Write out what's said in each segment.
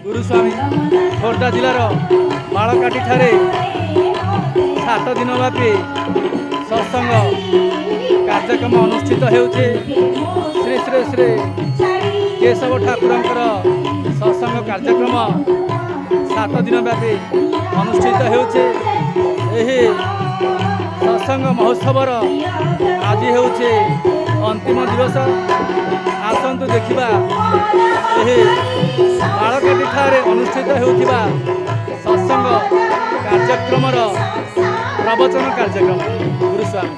गुरुस्वामी खोर्धा जिलार बालकाटी ठारे 7 दिन व्यापी सत्संग कार्यक्रम अनुष्ठित होउछे। श्री श्री श्री केशव ठाकुरंकर सत्संग कार्यक्रम 7 दिन व्यापी अनुष्ठित होउछे। एही सत्संग महोत्सवर आज होउछे अंतिम दिवस। आसंतु देखिबा एही बालकाटी ठारे अनुष्ठित होउथिबा सत्संग कार्यक्रमर प्रवचन कार्यक्रम गुरुस्वामी।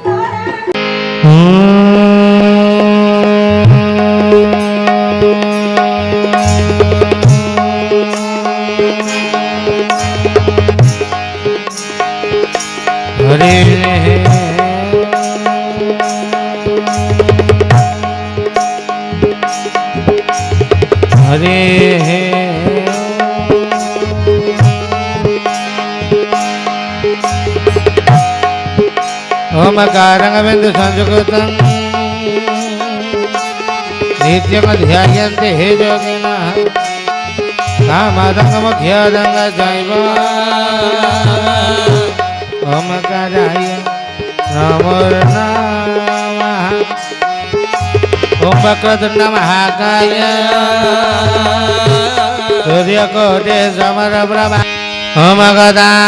हरे हरे ओमकारं बिंदु संस्कृतं नित्यं ध्यायन्ते हे योगिनः कामदं मुख्यदं जैव ओमकाराय नमो नमः। ओम वक्रतुंड महाकाय सूर्यकोटि समप्रभा ओम गदाचिति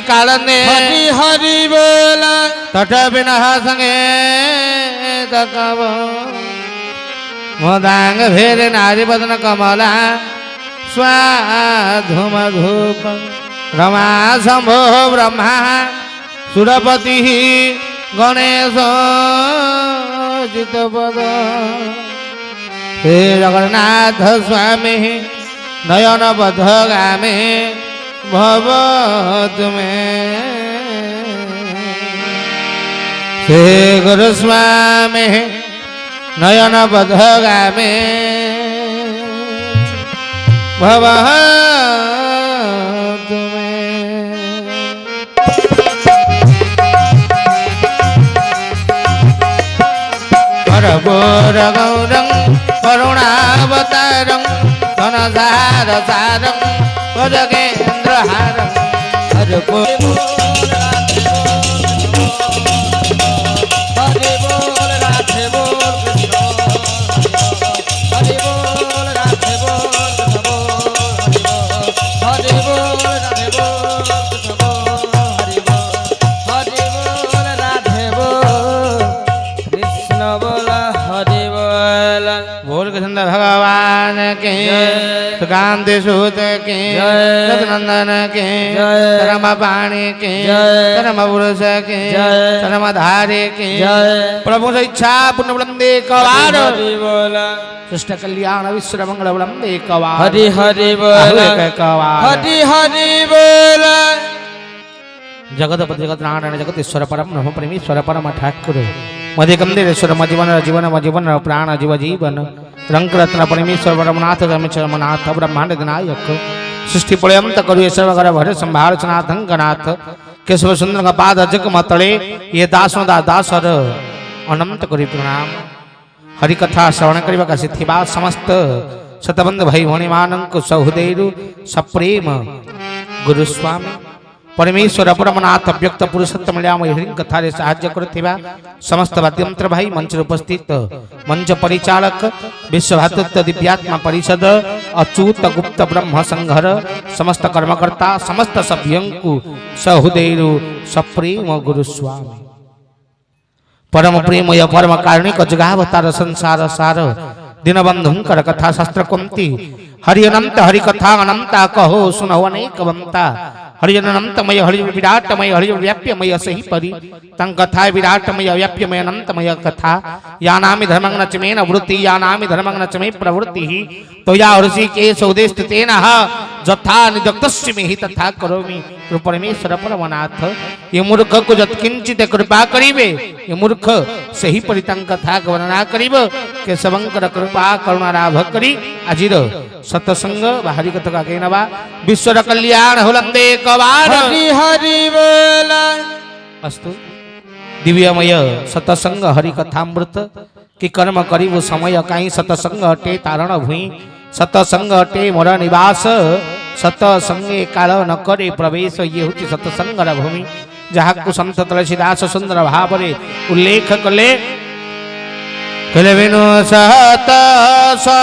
कालने हरि हरि बोल तट विनः संगे तकव मोदांग भेर नारी बदन कमला स्वाधुम धूप रमा शंभो ब्रह्मा सुरपति गणेश जितपद हे जगन्नाथ स्वामी नयन बधगामे भव तुमे हे गुरुस्वामी नयन बधगामे भव बोर गौरं करुणावतारं धनसार सारं भजगेन्द्रहारं हरि बोल हरि बोल राधे बोल कृष्ण हरि बोल राधे बोल कृष्ण हरि बोल राधे बोल कृष्ण हरि बोल राधे बोल कृष्ण बोल बोल कृष्ण भगवान के सुकांति सूत के सतनंदन के धर्म पाणी के धर्म पुरुष के धर्म धारे के प्रभु से इच्छा पुण्य बुलंदे कवार सृष्ट कल्याण विश्व मंगल बुलंदे कवार हरि हरि बोल हरि हरि बोल जगतपति जगत नारायण जगतीश्वर परम ब्रह्म परमेश्वर परम ठाकुर मध्य कंदेश्वर मजीवन जीवन मजीवन प्राण जीव जीवन रंग रत्न परमेश्वर परमनाथ रमेश्वरनाथ ब्रह्मांड नायक सृष्टि प्रयंत करुए सर्वगर भर संभार सनाथ गणाथ केशव सुंदर पाद जग मतले ये दासों दासर अनंत करी प्रणाम हरि कथा श्रवण करने का सिद्धिबा समस्त शतबंध भाई भौणी मानक सहुदेरु सप्रेम गुरुस्वामी परमेश्वर परमनाथ व्यक्त पुरुषोत्तम हरि कथा साहाय्य करुवा समस्त वाद्यंत्र भाई मंच उपस्थित मंच परिचालक विश्व भातृत्व दिव्यात्मा परिषद अच्युत गुप्त ब्रह्म संघर समस्त कर्मकर्ता समस्त सभ्यों सहुदेरु सप्रेम गुरुस्वामी परम प्रेमय परम कारुणिक जगावतार संसार सार दीनबंधुंकर कथा शास्त्र कुंती हरि अनंत हरि कथा अनंता कहो सुनो अनेकवंता हरि अनंतमय हरि विराटमय हरि व्याप्यमय सही परि तं कथा विराटमय व्याप्यमय अनंतमय कथा यानामि धर्मं न च मे न वृत्ति यानामि धर्मं न च मे प्रवृत्ति तो या ऋषि के सौदेस्तेन जथा निदक्तस्य मे हि तथा करोमि परमेश्वर परमनाथ ये मूर्ख को जत्किंचित कृपा करिवे ये मूर्ख सही परि तं कथा वर्णना करिब के सबंकर कृपा करुणा लाभ करी आजिर सत्संग हरि कथा के नवा विश्व कल्याण होलंदे कवार हरि हरि बोल अस्तु दिव्यमय सत्संग हरि कथामृत कि कर्म करिबु समय काई सत्संग अटे तारण भुई सतसंग अटे मोर निवास सतसंगे काल न करे प्रवेश ये हूँ सतसंगर भूमि जहाँ को संत तुलसीदास सुंदर भाव उल्लेख कले कले बिनु सतसंग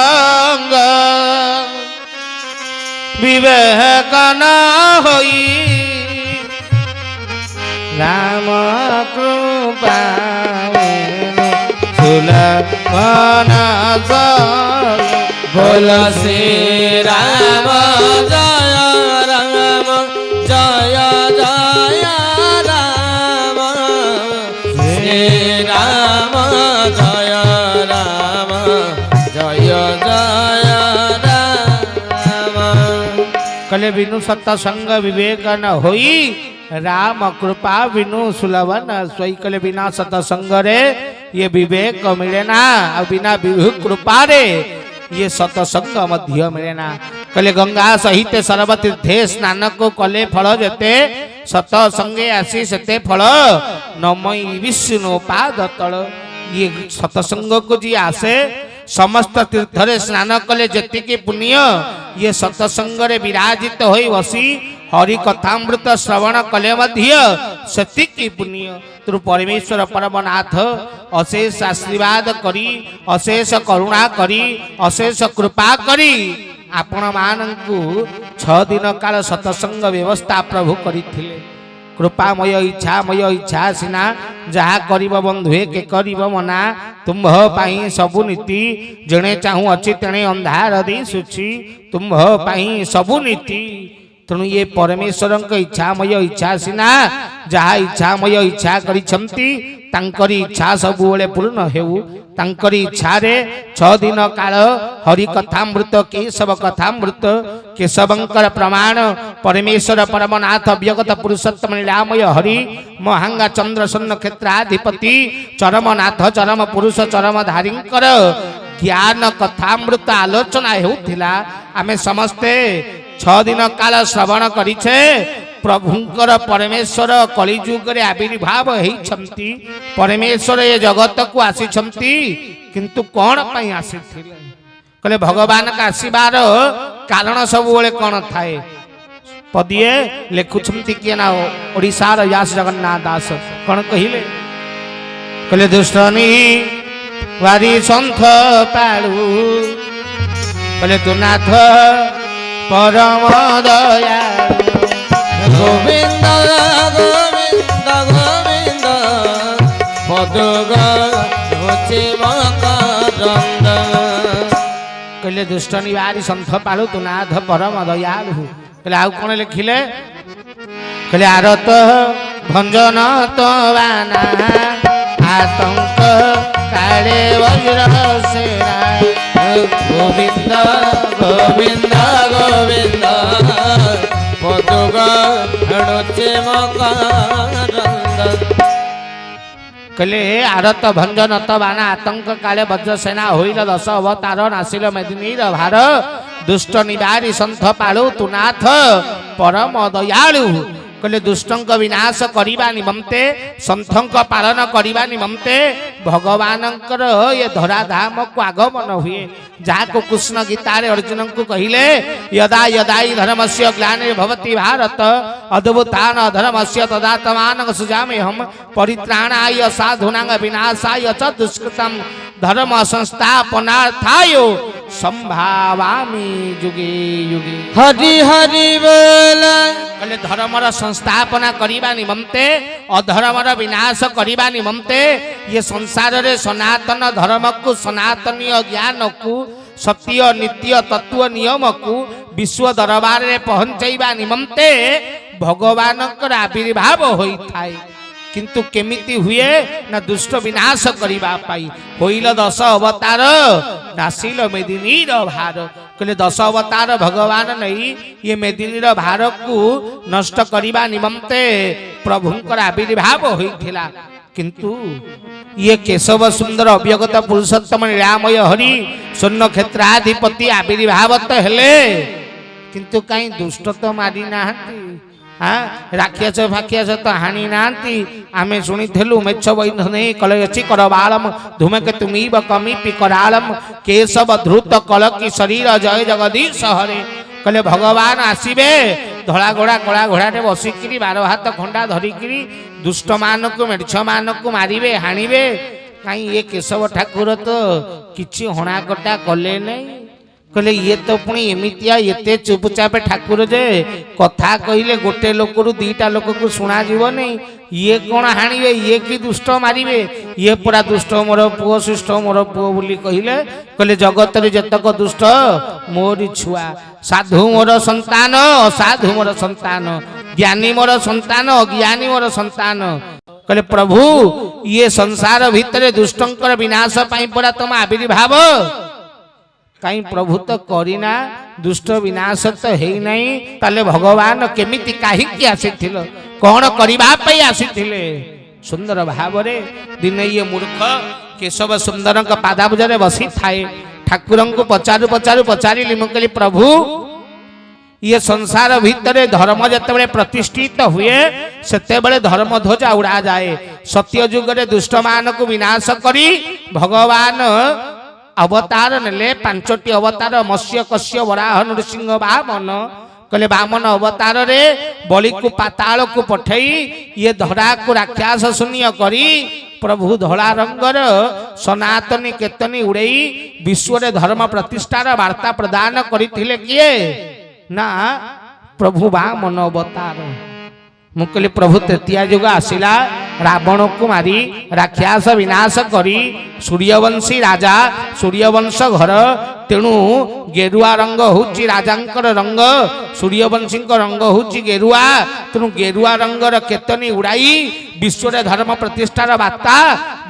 विवेक न होई राम कृपा सुलभन बोल श्री राम जय राम जय जय राम श्री राम जय राम जय जय राम कले बिनु सत्संग विवेक न होई राम कृपा बिनु सुलभन सोई कले बिना सत्संग रे ये विवेक मिले ना और बिना विभु कृपा रे ये सतसंग मध्य मिले ना कले गंगा सहित सर्वतीर्थे स्नान को कले फल जेते सतसंगे आसी सेते फल नमई विष्णु पाद तल ये सतसंग को जी आसे समस्त तीर्थरे स्नान कले जेति के पुण्य ये सतसंग रे विराजित होई बसी हरि कथामृत श्रवण कले मध्य सेति की पुण्य तु परमेश्वर परमनाथ अशेष आशीर्वाद करी अशेष करुणा करी अशेष कृपा करी आपण मानंकु 6 दिन काल सतसंग व्यवस्था प्रभु करिथिले कृपामय इच्छा सिना जहा करिब बंधुए के करिब मना तुम्भ पाई सबु नीति जणे चाहू अछि तेणे अंधार दिसुछि तुम्भ पाई सबु नीति तेणु ये परमेश्वर इच्छामय इच्छा सिना जहा इच्छामय इच्छा करिछंती तांकरी इच्छा सबुबेले पूर्ण हेउ तांकरी इच्छा रे 6 दिन काल हरि कथामृत केशव कथामृत केशवंकर प्रमाण परमेश्वर परमनाथ व्यगत पुरुषोत्तम लीलामय हरि महांगा चंद्र सन्न क्षेत्राधिपति चरमनाथ चरम पुरुष चरम धारींकर ज्ञान कथामृत आलोचना हेउथिला आमे समस्ते 6 दिन काल श्रवण करिछे प्रभुंकर परमेश्वर कलिजुग रे आविर्भाव हेइछंती परमेश्वर ये जगत को आसीछंती किंतु कोन पई आसीथिले कले भगवान का आसीबार कारण सब बेले कोन थाए पदिए लेखुछंती के ना ओडिसा र व्यास जगन्नाथ दास कोन कहिले कले दुष्टनी वारी संथ पाळू कले तु नाथ परम दया गोविंद गोविंद गोविंद पदुग होचे मकरंद कहले दुष्ट निवारी संथ पालु तु नाथ परम दयालु कहले आउ कोन लिखिले कहले आरत भंजन तो बाना आतंक काले वज्र सेना गोविंद गोविंद गोविंद पदुग होचे मकरंद कहले आरत भंजन तो बाना आतंक काले वज्र सेना होइल 10 अवतार नासिल मेदिनीर भार दुष्ट निवारी संथ पालु तु नाथ परम दयालु कहले दुष्टंक विनाश करिबा निमंते संथंक पालन करिबा निमंते भगवानंकर ये धराधाम को आगमन हुए जाको कृष्ण गीता रे अर्जुन को कहिले यदा यदा हि धर्मस्य ग्लानिर्भवति भारत अद्भुतान धर्मस्य तदात्मान सुजामि हम परित्राणाय साधूनां विनाशाय च दुष्कृतं धर्म संस्थापनार्थाय संभावामि युगे युगे हरि हरि बोल कहले धर्मर संस्थापना करिबा निमंते अधर्मर विनाश करिबा निमंते ये संसार रे सनातन धर्म को सनातनीय ज्ञान को सत्य नित्य तत्व नियम को विश्व दरबार रे पहुंचाइबा निमंते भगवानकर आविर्भाव होई थाए किंतु केमिति हुए ना दुष्ट विनाश करिबा पाई होइल 10 अवतार नासिल मेदिनीर भार कहले 10 अवतार भगवान नहीं ये मेदिनीर भार को नष्ट करिबा निमंते प्रभुंकर आविर्भाव होइथिला किंतु ये केशव सुंदर अव्यगत पुरुषोत्तम लीलामय हरि स्वर्ण क्षेत्राधिपति आविर्भाव तो हेले किंतु कहीं दुष्ट तो मारी नाहंती हाँ राक्षस फाक्षस तो हाणी नांती आमे शुणिलु मेछ वैधने कलयसी कर बालम धूमकेतु मीव कमीपि करालम केशव धृत कलकी शरीर जय जगदीश हरे कहले भगवान आसीबे धला घोड़ा कला घोड़ाटे बसिकी 12 हाथ खंडा धरिकी दुष्ट मान को मेढ़ मान को मारे हाणवे कहीं ये केशव ठाकुर तो किछि हणाकटा कले नहीं कहले ये तो पुणी एमितिया एते चुपचाप ठाकुर जे कथा कहले गोटे लोक रु दीटा लोक को सुना जीव नहीं ये कौन हाणवे ये कि दुष्ट मारे ये पूरा दुष्ट मोर पुओ शिष्ट मोर पुओ बोली कहले कहले जगत रे जतक दुष्ट मोरी छुआ साधु मोर संतान असाधु मोर संतान ज्ञानी मोर संतान अज्ञानी मोर संतान कहले प्रभु ये संसार भितर दुष्टंकर विनाश पाई पड़ा तुम आविर्भाव कहीं प्रभु तो करीना दुष्ट विनाश तो है नहीं ताले भगवान केमिति काहिकी आसीथिल कौन करिबा पई आसीथिले सुंदर भावरे दिन ये मूर्ख केशव सुंदर पादाबुजरे बसी थाए ठाकुर को पचारू पचारू पचारिली मु कहली प्रभु ये संसार भितर धर्म जते प्रतिष्ठित हुए सेते धर्म ध्वजा उड़ा जाए सत्य जुगरे दुष्ट मान को विनाश करी भगवान अवतार नेले 5टी अवतार मत्स्य कश्य वराह नृसिंह वामन कहले वामन अवतार रे बलि को पाताल को पठई ये धरा को राक्षस शून्य करी प्रभु धला रंगर सनातनी केतनी उड़ई विश्व रे धर्म प्रतिष्ठार वार्ता प्रदान करथिले किए ना प्रभु वामन अवतार मुकली प्रभु तृतीय युग आसिला रावण को मारी राक्षस विनाश करी सूर्यवंशी राजा सूर्यवंश घर तेणु गेरुआ रंग होची राजांकर रंग सूर्यवंशी रंग होची गेरुआ तेणु गेरुआ रंगर केतनी उड़ाई विश्व रे धर्म प्रतिष्ठार वार्ता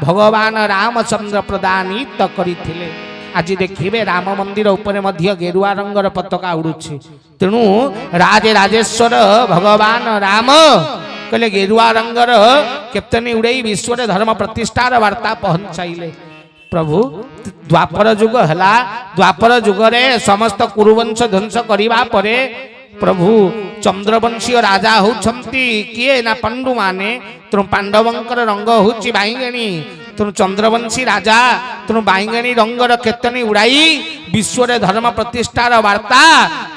भगवान रामचंद्र प्रदानित करथिले आज देखिए राम मंदिर उपरे मध्य गेरुआ रंगर पताका उड़ुछि तेणु राजेश्वर भगवान राम कहले गेरुआ रंगर केतनी उड़ई विश्व रे धर्म प्रतिष्ठार वार्ता पहुंचाइले प्रभु द्वापर युग हला द्वापर युग रे समस्त कुरुवंश ध्वंस करिबा परे प्रभु चंद्रवंशी राजा होछंती किए ना पांडु माने तेणु पांडवंकर रंग होछि बाईगणी तेणु चंद्रवंशी राजा तेणु बाईगणी रंगर केतनी उड़ाई विश्व रे धर्म प्रतिष्ठार वार्ता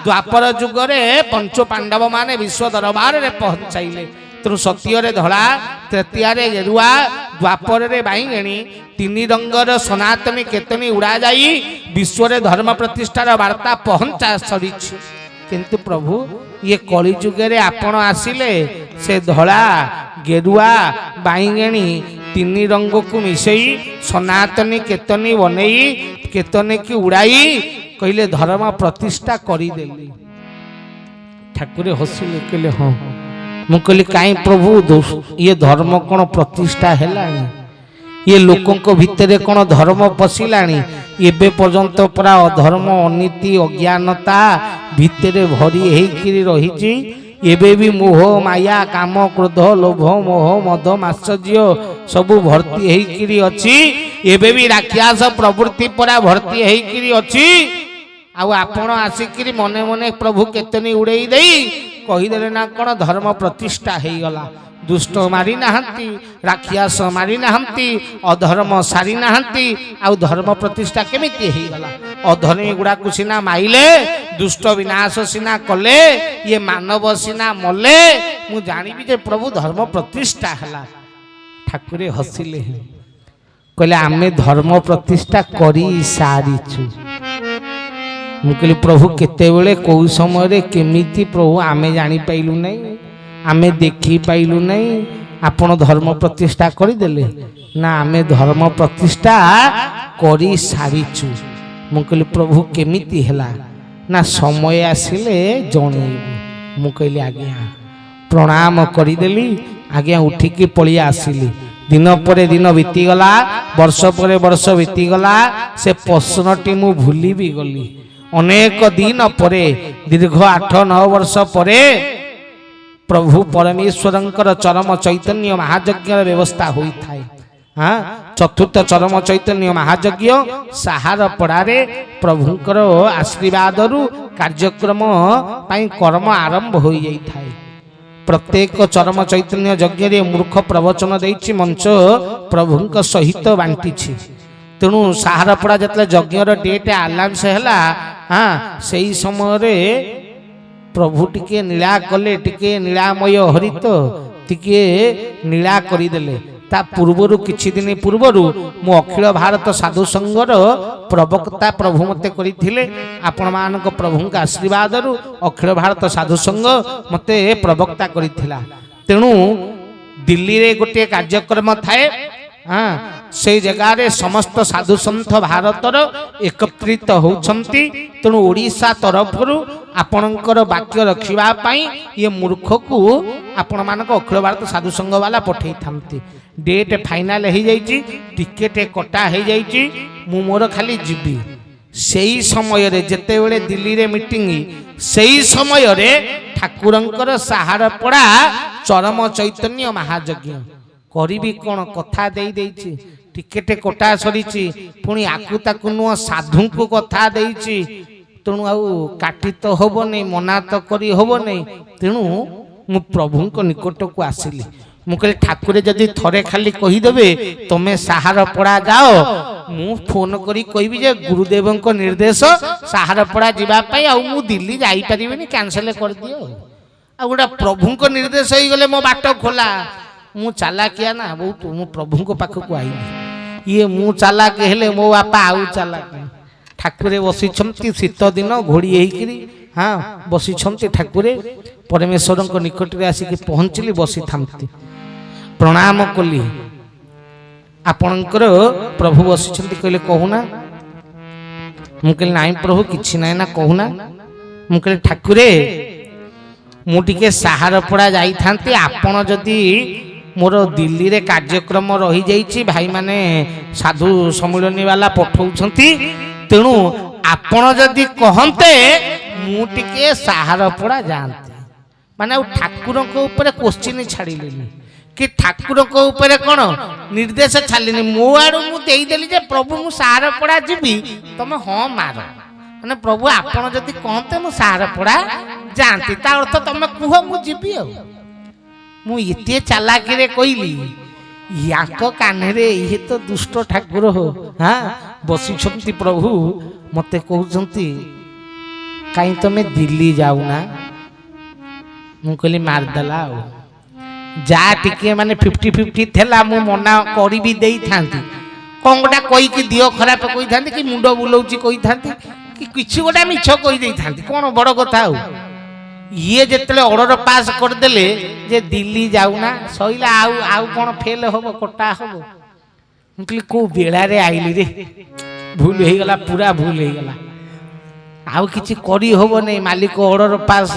द्वापर युग रे पंच पांडव माने विश्व दरबार रे पहुंचाइले तेणु सत्य रे धला तृतीय रे गेरुआ द्वापर रे बाईगणी 3 रंगर सनातनी केतनी उड़ा जाई विश्व रे धर्म प्रतिष्ठार वार्ता पहुंचा सरीछि किंतु प्रभु ये कली जुगे रे आपण आसिले से धला गेरुआ बाईगणी 3 रंग को मिसई सनातनी केतनी बनई केतनी की उड़ाई कहले धर्म प्रतिष्ठा करिदेली ठाकुर हसिले कहले हाँ मु कहली काई प्रभु ये धर्म कौन प्रतिष्ठा हेलानी ये लोकों को भितरे कौन धर्म पशिलानी एबे पर्यंत पूरा अधर्म अनीति अज्ञानता भितरे भरी हेकिरी रहिछि एबे भी मोह माया काम क्रोध लोभ मोह मद मात्सर्य सबु भर्ती हेकिरी अछि एबे भी राक्षस प्रवृत्ति पूरा भर्ती हेकिरी अछि आ आपण आसिकिरी मने मने प्रभु केतनी उड़ेई देई कहीदेले ना कौन धर्म प्रतिष्ठा हो गला दुष्ट मारी नाहंती राक्षस मारी नाहंती अधर्म सारी नाहंती आ धर्म प्रतिष्ठा केमिति हो गला अधर्मी गुड़ा को सीना माइले दुष्ट विनाश सीना कले ये मानव सीना मले मु जानिबी जे प्रभु धर्म प्रतिष्ठा हला ठाकुरे हसिले कहले आमे धर्म प्रतिष्ठा करी सारिछु मु कहली प्रभु केतेबेले को समय रे केमिति प्रभु आमे जानी पाइलु नहीं आमे देखी पाइलु नहीं आपण धर्म प्रतिष्ठा करी देले ना आमे धर्म प्रतिष्ठा करी सारिछु मु कहली प्रभु केमिति हैला ना समय आसिले जणेबु मु कहली आज्ञा प्रणाम करी देली आज्ञा उठिकी पळी आसिली दिन परे दिन बीती गला वर्ष परे वर्ष बीती गला से प्रश्नटी मु भूली भी गली अनेक दिन परे दीर्घ 8-9 वर्ष परे प्रभु परमेश्वरंकर चरम चैतन्य महायज्ञ व्यवस्था होई थाए हाँ चतुर्थ चरम चैतन्य महायज्ञ साहार पड़ारे प्रभुंकर आशीर्वाद कार्यक्रम पाई कर्म आरंभ हो जाई थाए प्रत्येक चरम चैतन्य यज्ञ रे मूर्ख प्रवचन देछि मंच प्रभुंक सहित बांटी तेणु साहारपड़ा जिते यज्ञर डेट आलांस है हाँ से समय रे प्रभु टिके नीला कले टिके नीलामय हरित टिके नीला करदेले ता पूर्वर किछि दिन पूर्वर मु अखिल भारत साधु संघर प्रवक्ता प्रभु मते करिथिले आपण मानक प्रभुंक आशीर्वाद रु अखिल भारत साधु संघ मते प्रवक्ता करिथिला तेणु दिल्ली रे गोटे कार्यक्रम थाए हाँ से जगार समस्त साधु सन्थ भारतर एकत्रित होउछंती तेणु ओडिशा तरफ आपणकर वाक्य रखिबा ये मूर्ख को आपण मानक अखिल भारत साधु संघ वाला पठेई थांती डेट फाइनल हो जाइए टिकेट कटा हो जाइए मु मोर खाली जीवी से समय रे जेते बेले दिल्ली रे मीटिंग से समय रे ठाकुरंकर साहारपड़ा चरम चैतन्य महायज्ञ करी कौन कथा दे टिकेट कटा सरी पुणी आकु ताकु नुह साधु को कथा देछि तेणु आउ काटी तो हम नहीं मना तो करी हम नहीं तेणु मु प्रभु निकट को आसिली मु कहली ठाकुर जदि थरे खाली कहीदेवे तुम्हें साहारपड़ा जाओ मु फोन करी कहबी जे गुरुदेव निर्देश साहारपड़ा जावाई मु दिल्ली जापरि कैंसल कर दियो आ गोटा प्रभु निर्देश हो गले मो बाट खोला मु चालाकिया ना बहुत मु प्रभु पाखक आईली ये मु चालाक हेले मो बापा आउ चालाक ठाकुरे बसी शीत दिन घोड़ी होकरी हाँ बसी ठाकुरे परमेश्वर निकट में आसिक पहुँचली बसी थामती प्रणाम कली आपणकर प्रभु बसी कहले कहूना मु कहली नाई प्रभु किछि नाई ना कहूना मु कहली ठाकुरे मुझे साहारपड़ा जाई थांती आपण जदि मोर दिल्ली रे कार्यक्रम रही जाइछि भाई माने साधु सम्मिलनी वाला पठाउछंती तेणु आपण जदि कहंते मु टिके साहारपड़ा जानते माने ठाकुर को ऊपर क्वेश्चन छाड़िलेनी कि ठाकुर को ऊपर कौन निर्देश छाड़िलेनी मो आड़ू मु देदेली जे प्रभु मु साहारपड़ा जीवी तमे हाँ मार माने प्रभु आपण जदि कहते मु साहारपड़ा जानती ता अर्थ तमे कुह मु जीवी मु एते चालाकी रे कहली याक कान्हे ये तो दुष्ट ठाकुर हो हाँ बसी प्रभु मते कहउछंती कहीं तमे दिल्ली जाऊना मु कहली मारदेला जा टिके माने 50-50 थेला मु मना करी भी देई थांती कौन गोटा कही कि दियो खराब कही थांती कि मुंड बुलाउची कही थांती कि किछि गोटा मिछ कही देई थांती कोन बड़ कथा हो ये जिते ऑर्डर पास करदेले जे दिल्ली जाऊना सईला आउ आउ कौन फेल हम कटा हम मुझे को बेला रे आईली रे भूल हो गला पूरा भूल हो गला आउ किछि करी हम नहीं मालिक ऑर्डर पास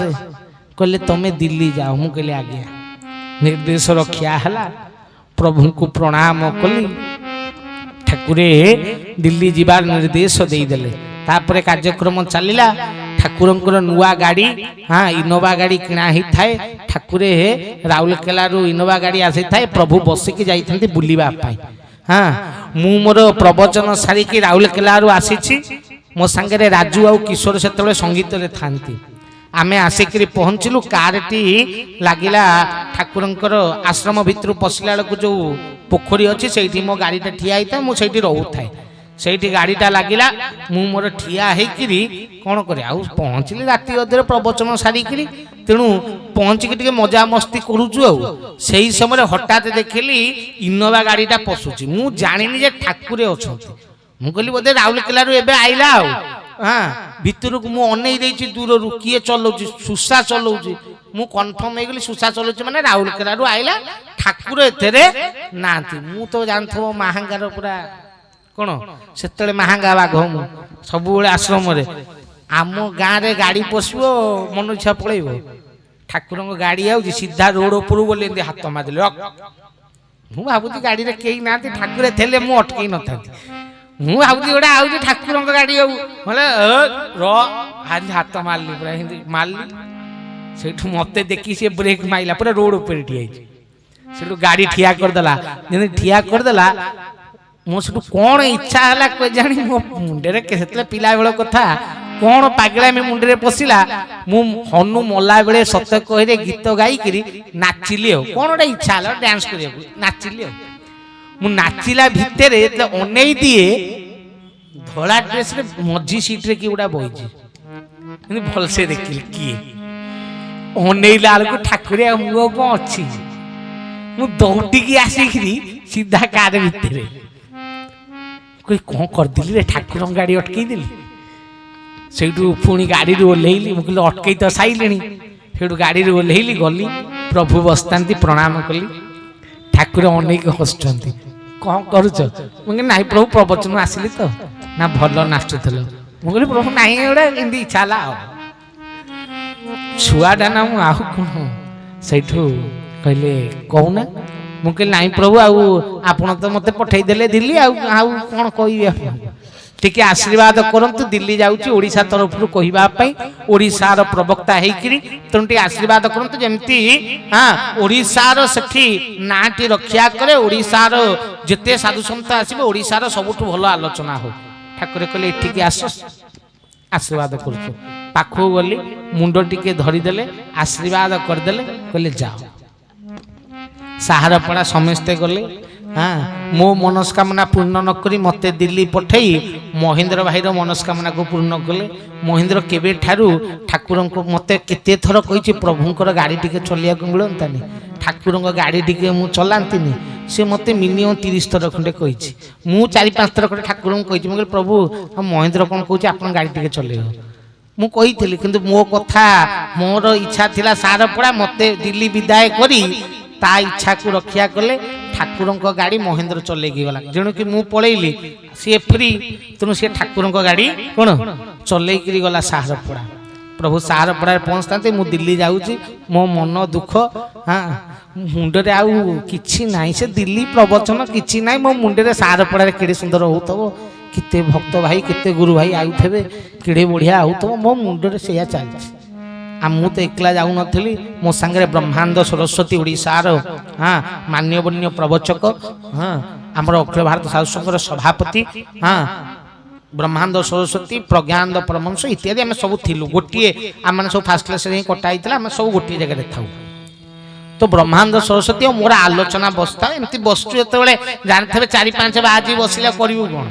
कहले तमे दिल्ली जाओ मु कहले आज्ञा निर्देश रखिया हला प्रभु को प्रणाम कली ठाकुरे दिल्ली जीवार निर्देश दे देले तापरे कार्यक्रम चलिला ठाकुरंकर नुआ गाड़ी हाँ इनोवा गाड़ी किना ही थाए ठाकुरे राउरकेला रु इनोवा गाड़ी आसी थाए प्रभु बसिकी जाइथांती बुलिबा पाई हाँ मु मोर प्रवचन सारिकी राउरकेला रु आसीछि मो संगे राजू आउ किशोर सेतले संगीत रे थांती आमे आसिक पहुँचलु कारटी लागिला ठाकुरंकर आश्रम भितर पशिला को जो पोखरी अच्छी से मो गाड़ीटा ठिया होता मुझे रोथाए से गाड़ीटा लगिला मु मोर ठिया होकरी कौन कर पहुँचली राति अधे प्रवचन सारिकी तेणु पहुँचिक मजा मस्ती करुचु से समय हठात देखिली इनोवा गाड़ीटा पशुची मु जानी जे ठाकुरे अच्छा मु कहली बोधे राउरकेला आइला हाँ भितर को मुझे दूर किए चलाऊँ सुसा चलाऊँ मु कन्फर्म हो सुसा चलाऊँ मैंने राउरकेला आइला ठाकुर एथे ना मु तो जान महांगार पूरा कौन से महांगा बाघ मु सब आश्रम आम गाँव में गाड़ी पशु मन इच्छा पलैब ठाकुर गाड़ी आऊँ सीधा रोड उपरू बोले हाथ मारदे मु भावुँ गाड़ी में कई ना ठाकुर थे मु अटकई न था मु भावुँ गोटे आऊँ ठाकुर गाड़ी बोले री हाथ मारली पूरा हिंदी मारली से मत देखी सी ब्रेक मारला पूरा रोड उपर ठिया गाड़ी ठिया करदेला जमी ठिया करदेला मो कौन इच्छा है जानी मो मुंडे से पिला बेल कथा कौन पागलामी मुंडे पशिला मु हनु मला बेले सत कही गीत गायिकी नाचिली कौन गोटे इच्छा है डांस करिया नाचिली मु नाचिला भितर अनई दिए धला ड्रेस रे मझी सीट रे कि गुड़ा बही भलसे देखिली किए अनईला बेलू ठाकुरिया मुह कौन अच्छी मु दौड़िकी आसिकी सीधा कार भितर कोई कौन करदेली रे ठाकुर गाड़ी अटकईदेली से पुणी गाड़ी ओह्लैली मुझे अटकई तो साइले से गाड़ी ओह्लैली गली प्रभु बसता प्रणाम कली ठाकुर अनेक हसुँच कौन करुच मुझे ना प्रभु प्रवचन आसिली तो ना भल नाचुल मुझे प्रभु ना गोटे एमती इच्छा है छुआटा ना मुझे कौन से कहले कहूना मुझे ना प्रभु आपण तो मत पठेदेले दिल्ली आउ कौन कह टिके आशीर्वाद करंतु दिल्ली जाऊँगी ओडिशा तरफ कहवाई ओडिशार प्रवक्ता होकरी तेणु टे आशीर्वाद करंतु जमती हाँ ओडिशार सेठी नाटी रक्षा करे ओडिशार जेते साधु संत आसबे ओडिशार सबुठ भल आलोचना हो ठाकुर कहले एठिके आस आशीर्वाद करूँ पाखु गली मुंड टिके धरीदेले आशीर्वाद करदेले कहले जाओ साहारपड़ा समस्ते गले हाँ मो मनस्कामना पूर्ण नक मते दिल्ली पठई महेंद्र भाईर मनस्कामना को पूर्ण कले महेंद्र केबे ठारू ठाकुर मते केते थर कही प्रभुंकर गाड़ी टिके चलिया मिलतानी ठाकुर गाड़ी टिके मु चलांतीनी से मते मिनिमम 30 थर खंडे कही मु 4-5 थर खंडे ठाकुर कही मुझे प्रभु महेंद्र कौन कह आप गाड़ी टिके चले मु कही किंतु मो कथा मोर इच्छा थिला सारपड़ा मते दिल्ली विदाय करी ता इच्छा को रक्षा कले ठाकुर गाड़ी महेंद्र चलेगी गला जेणु कि मु पलैली सी फ्री तेणु सी ठाकुर गाड़ी कौन चलेकी गला साहारपड़ा प्रभु साहारपड़ा पहुँचता मु दिल्ली जाऊँगी मो मन दुख हाँ मुंडे आउ कि से दिल्ली प्रवचन कि ना मो मुंडे साहारपड़ा केड़े सुंदर होतब केते भक्त भाई केते गुरु भाई आउथे केड़े बढ़िया होतब मो मुंडे से चलती आ मु तो एकला जाऊ नथली मो संगे ब्रह्मांड सरस्वती ओडिशार हाँ मान्यवन्य प्रवचक हाँ आमर अखिल भारत साधु संघर सभापति हाँ ब्रह्मांड सरस्वती प्रज्ञानंद परमहंस इत्यादि आम सब थिलु गोटे आम सब फास्ट क्लास कटा होता आम सब गोटे जगह था तो ब्रह्मांड सरस्वती और मोर आलोचना बसता एमती बसचु जो जानते 4-5 बाजी बसिले करू कौन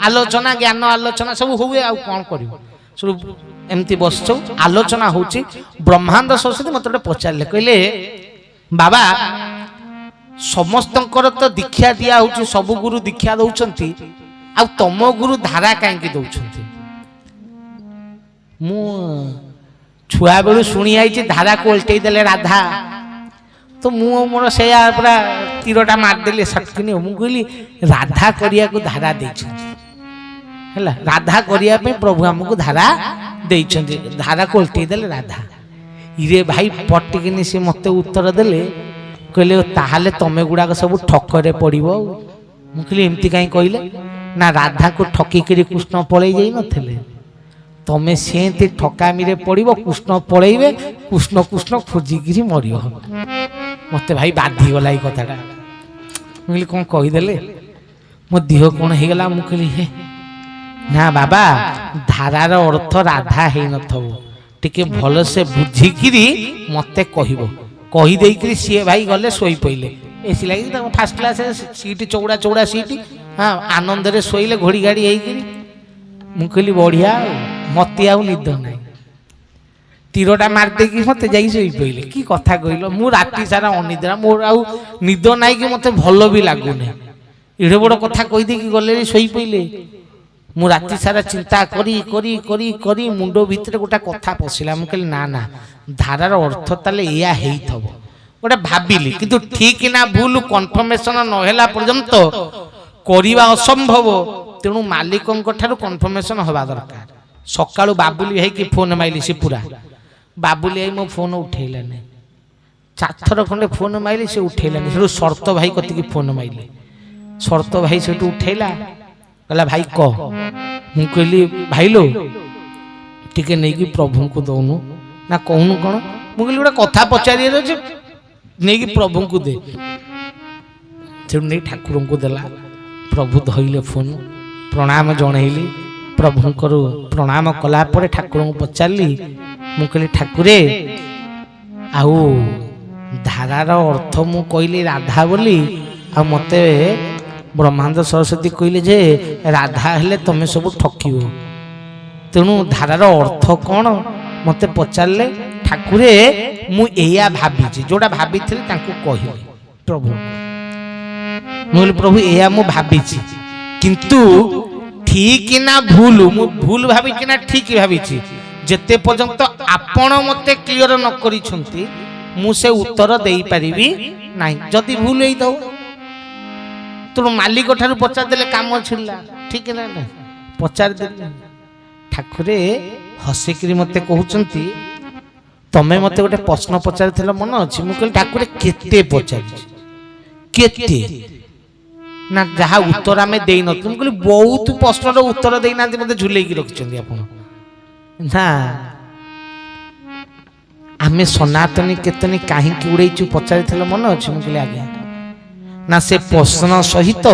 आलोचना ज्ञान आलोचना सब हुए आ कौन करू एमती बस आलोचना होची ब्रह्मांड सरस्वती मत गोटे पचारे कहले बाबा समस्त तो दीक्षा दिया होची सब गुरु दीक्षा दौरान आ तम गुरु धारा कहीं दौरान मु छुआ बेलू शुणी आई धारा को उल्टे देले राधा तो मु मोर से पूरा तीरटा मारदेली सटकिनी मु कहली राधा करिया को धारा देछन हैला राधा करिया पे प्रभु हमको धारा देइछन धारा को उल्टे देले राधा इरे भाई पटिकिनी से मते उत्तर देले कहले ताहाले तमे गुडाक सब ठकरे पड़िबो मु कहली एमती काई कहले ना राधा को ठकी करी कृष्ण पळै जाई नथले तमे सेंती ठकामी रे पड़िबो कृष्ण पळैबे कृष्ण कृष्ण खोजी गिरी मरियो मते भाई बाधी गला ई कथाटा मु कहली कोन कहि देले मो देह कोन हे गला मु कहली हे ना बाबा धारार अर्थ राधा है नथबो टिके भल से बुझिकी मते कहबो कही देकरी सी भाई गले सोई पइले एसी लगी फास्ट क्लास सीट चौड़ा चौड़ा सीट हाँ आनंद रे सोइले घोड़ी गाड़ी होइकरी मु कहली बढ़िया मते आउ निद ना तीरटा मार देकी मते जाई सोई पइले की कथा कहलो मु राती सारा अनिद्रा मोर आउ निद नाई कि मते भलो भी लागुने एडे बड़ कथा कहि देकी गले सोई पइले मु राति सारा चिंता करी करी करी करी मुंडो भितर गोटा कथा पशिला मु कहली ना ना धारार अर्थ ताले या हेई थबो गोटे भाबिली किंतु ठीक ना भूल कन्फर्मेशन न होला पर्यंत करिवा असंभव तेणु मालिकन ठारू कन्फर्मेशन हवा दरकार सकाळु बाबुली भाई की फोन माइली से पूरा बाबुली भाई मो फोन उठेलानी 4 थर खंडे फोन माइली से उठेलानी से शर्त भाई कति फोन माइले शर्त भाई से उठेला कहला भाई कह मु कहली भाई लो टिके नहीं प्रभु को दौनु ना कहूनु कौन मु कहली गोटे कथा पचारि नहीं प्रभु को दे से नहीं ठाकुर को देला प्रभु धइले फोन प्रणाम जनइली प्रभुंकर प्रणाम कला परे ठाकुर को पचारि मु कहली ठाकुरे आउ धारार अर्थ मु कहली राधा बोली आ मते ब्रह्मानंद सरस्वती कहले जे राधा हेले तमे सब ठकिब तेणु धारार अर्थ कौन मते पचारे ठाकुरे मु एया भाभी जोड़ा भाभी कहली प्रभु मुझे प्रभु एया मु भाभी किंतु ठीक ना भूल मु भूल भावी ना ठीक भावी जेते पर्यंत आपण मते क्लियर न करी छंती मु से उत्तर देई परिबी नाही जदी भूल होई दो तो मालिक ठारू पचार देले काम छिला ठीक ना ना पचार देले ठाकुरे हसिकरी मते कहउचंती तमे मते गोटे प्रश्न पचार मन अच्छी मुझे ठाकुर केते पचार केते ना जहाँ उत्तर आम दे न कहली बहुत प्रश्न उत्तर देना मत झुल रखिंट आप ना आम सनातनी केतनी कहीं उड़ेचु पचार मन अच्छी मुझे आज्ञा ना से प्रश्न सहित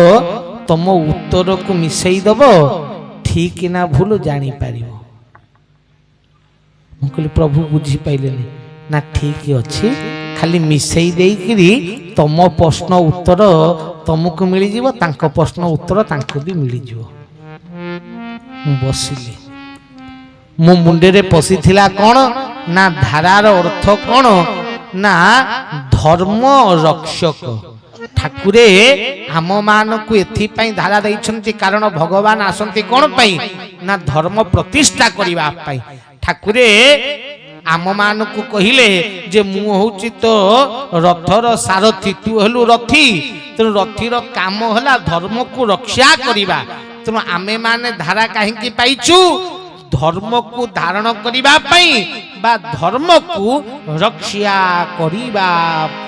तुम उत्तर को मिसई दब ठीक ना भूल जापर मुझे प्रभु बुझी पाइले ना ठीक अच्छी खाली मिसई देकरी तुम प्रश्न उत्तर तुमको मिल जीव तांको प्रश्न उत्तर तांको भी मिल जीव बसिली मो मुंडे रे पशिथिला कौन ना धारार अर्थ कौन ना धर्म रक्षक ठाकुरे आम मान को एथि धारा देइछन्ति कारण भगवान आसंती कौन पाई ना धर्म प्रतिष्ठा करबा पाई ठाकुरे आम मान को कहिले जे मु होउची तो रथर सारथी तू हेलु रथी तेणु रथीर काम होला धर्म को रक्षा करबा तेणु आमे माने धारा काहेकि पाइछु धर्म को धारण करबा पाई बा धर्म को रक्षा करबा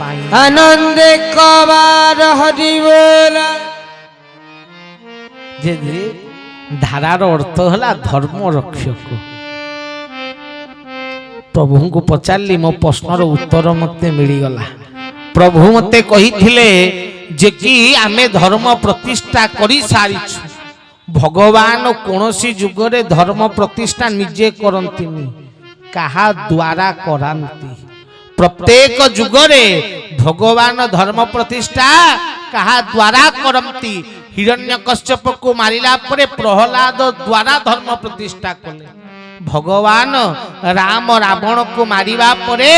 पाई आनंद कबार हरि बोला जे धारार अर्थ होला धर्म रक्षक प्रभु को पचारि मो प्रश्नर उत्तर मते मिलगला प्रभु मते कही जे कि आमे धर्म प्रतिष्ठा करी सारिछु भगवान कोनोसी जुगरे धर्म प्रतिष्ठा निजे करंतिनी कहा द्वारा करांती प्रत्येक जुगरे भगवान धर्म प्रतिष्ठा कहा द्वारा करंती हिरण्यकश्यप को मारिला परे प्रहलाद द्वारा धर्म प्रतिष्ठा कले भगवान राम रावण को मारिबा परे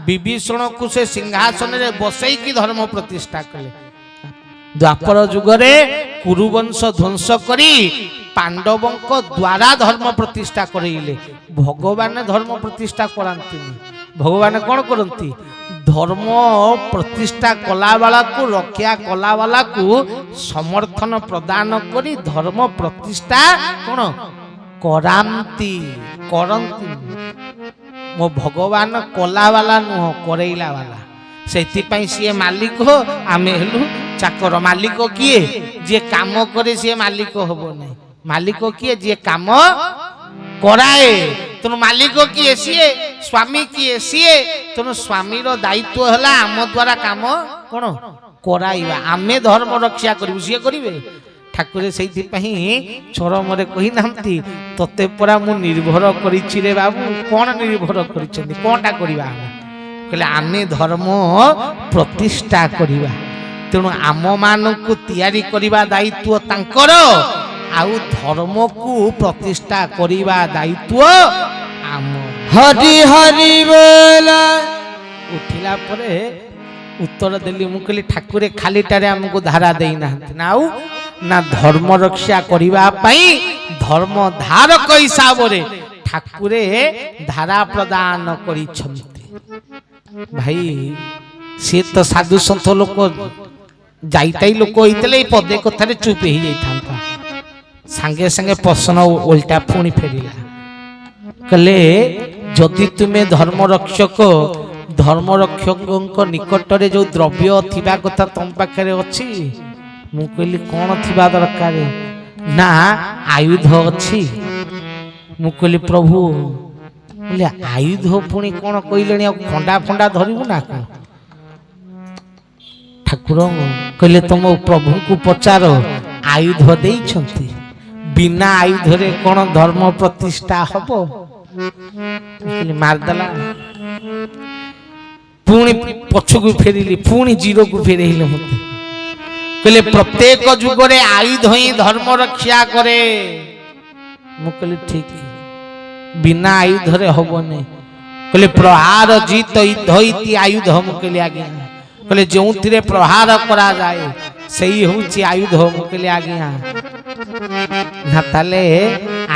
विभीषण को से सिंहासन रे बसई की धर्म प्रतिष्ठा कले द्वापर जुगरे कुरुवंश ध्वंस करी पांडवों द्वारा धर्म प्रतिष्ठा करेले भगवान धर्म प्रतिष्ठा करांती भगवान कौन करती धर्म प्रतिष्ठा कला वाला को रक्षा कला वाला को समर्थन प्रदान करी धर्म प्रतिष्ठा कौन करांती करंती मो भगवान कला वाला नुह करैला वाला से सी मालिक हो आमे हेलु चाकर मालिक किए जे काम करे सी मालिक होबो नहीं मालिक किए जे काम कराए तेणु मालिक किए सीए स्वामी किए सीए तेणु स्वामी रो दायित्व हला आम द्वारा काम कौन कराइबा आमे धर्म रक्षा करिबु सीए करिवे ठाकुरे से चरमरे कही नांती तते परा मु निर्भर करिछि रे बाबू कौन निर्भर करिछन्ती कोनटा करिबा कहले आमे धर्म प्रतिष्ठा करिबा तेणु आम मान को तैयारी करिबा दायित्व तांकर आउ धर्म को प्रतिष्ठा करिबा दायित्व आम हरि हरि बोला उठिला परे उत्तर देली मु कहली ठाकुरे खालीटारे हमको धारा देई ना आउ ना धर्म रक्षा करिबा पाई धर्म धारक हिसाब रे ठाकुरे धारा प्रदान करिछन्ती भाई से तो साधु सन्थ लोक जाइताई लोक होइतले पदे कथारे चुप ही जाइथांता संगे संगे प्रश्न उल्टा पुणी फेरिला कले जदि तुमे धर्म रक्षक निकट रे जो द्रव्य थिबा कथा तुम पाखरे अछि मु कहली कौन थिबा दरकार ना आयुध अछि मु कहली प्रभु बोले आयुध पुणी कौन कहले खंडा फंडा धरबू ना कौन ठाकुर कहले तुम प्रभु को पचार आयुध देइछन्ति ବିନା ଆୟୁଧରେ କଣ ଧର୍ମ ପ୍ରତିଷ୍ଠା ହବ? ମାରିଦେଲା। ପୁଣି ପଛକୁ ଫେରିଲି, ପୁଣି ଜିରୋକୁ ଫେରେଇଲେ ମତେ। କହିଲେ ପ୍ରତ୍ୟେକ ଯୁଗରେ ଆୟୁଧ ହିଁ ଧର୍ମ ରକ୍ଷା କରେ। ମୁଁ କହିଲି ଠିକ, ବିନା ଆୟୁଧରେ ହବନି। କହିଲେ ପ୍ରହାର ଜିତ ୟୁଦ୍ଧ ଇତି ଆୟୁଧ। ମୁଁ କହିଲି ଆଜ୍ଞା। କହିଲେ ଯେଉଁଥିରେ ପ୍ରହାର କରାଯାଏ ସେଇ ହଉଛି ଆୟୁଧ। ମୁଁ କହିଲି ଆଜ୍ଞା। ନା ତାହେଲେ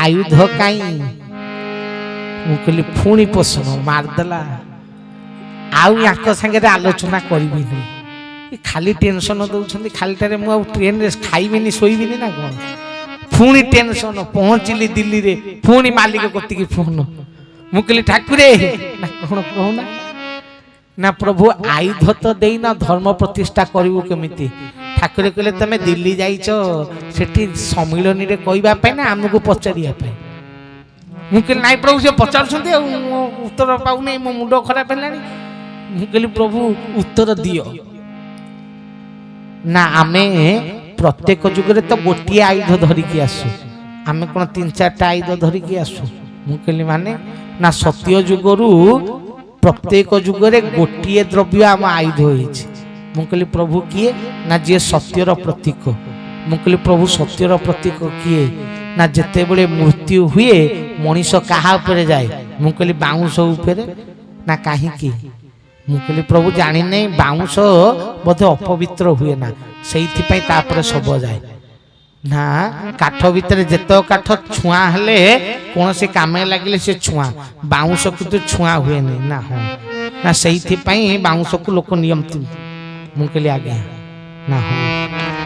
ଆୟୁଧ କାଇଁ? ମୁଁ କହିଲି ପୁଣି ପ୍ରଶ୍ନ ମାରିଦେଲା। ଆଉ ୟାଙ୍କ ସାଙ୍ଗରେ ଆଲୋଚନା କରିବିନି, ଖାଲି ଟେନସନ ଦଉଛନ୍ତି ଖାଲିଟାରେ। ମୁଁ ଆଉ ଟ୍ରେନରେ ଖାଇବିନି ଶୋଇବିନି ନା କଣ? ପୁଣି ଟେନସନ। ପହଞ୍ଚିଲି ଦିଲ୍ଲୀରେ, ପୁଣି ମାଲିକ କତିକି ଫୋନ। ମୁଁ କହିଲି ଠାକୁରେ, ନା କଣ କହୁନା? ନା ପ୍ରଭୁ ଆୟୁଧ ତ ଦେଇନ, ଧର୍ମ ପ୍ରତିଷ୍ଠା କରିବୁ କେମିତି? ଠାକୁରେ କହିଲେ ତମେ ଦିଲ୍ଲୀ ଯାଇଛ ସେଠି ସମ୍ମିଳନୀରେ କହିବା ପାଇଁ ନା ଆମକୁ ପଚାରିବା ପାଇଁ? ମୁଁ କହିଲି ନାଇଁ ପ୍ରଭୁ, ସେ ପଚାରୁଛନ୍ତି ଆଉ ଉତ୍ତର ପାଉନି, ମୋ ମୁଣ୍ଡ ଖରାପ ହେଲାଣି। ମୁଁ କହିଲି ପ୍ରଭୁ ଉତ୍ତର ଦିଅ। ନା ଆମେ ପ୍ରତ୍ୟେକ ଯୁଗରେ ତ ଗୋଟିଏ ଆୟୁଧ ଧରିକି ଆସୁ, ଆମେ କଣ 3-4ଟା ଆୟୁଧ ଧରିକି ଆସୁ? ମୁଁ କହିଲି ମାନେ? ନା ସତ୍ୟ ଯୁଗରୁ ପ୍ରତ୍ୟେକ ଯୁଗରେ ଗୋଟିଏ ଦ୍ରବ୍ୟ ଆମ ଆୟୁଧ ହେଇଛି। ମୁଁ କହିଲି ପ୍ରଭୁ କିଏ? ନା ଯିଏ ସତ୍ୟର ପ୍ରତୀକ। ମୁଁ କହିଲି ପ୍ରଭୁ ସତ୍ୟର ପ୍ରତୀକ କିଏ? ନା ଯେତେବେଳେ ମୃତ୍ୟୁ ହୁଏ ମଣିଷ କାହା ଉପରେ ଯାଏ? ମୁଁ କହିଲି ବାଉଁଶ ଉପରେ। ନା କାହିଁକି? ମୁଁ କହିଲି ପ୍ରଭୁ ଜାଣିନାହିଁ, ବାଉଁଶ ବୋଧେ ଅପବିତ୍ର ହୁଏ ନା, ସେଇଥିପାଇଁ ତାପରେ ଶବ ଯାଏ। ନା କାଠ ଭିତରେ ଯେତେ କାଠ ଛୁଆଁ ହେଲେ କୌଣସି କାମରେ ଲାଗିଲେ ସେ ଛୁଆଁ, ବାଉଁଶ କିନ୍ତୁ ଛୁଆଁ ହୁଏନି। ନା ହଁ, ନା ସେଇଥିପାଇଁ ବାଉଁଶକୁ ଲୋକ ନିୟନ୍ତି। ମୁଁ କହିଲି ଆଜ୍ଞା। ନା ହଁ।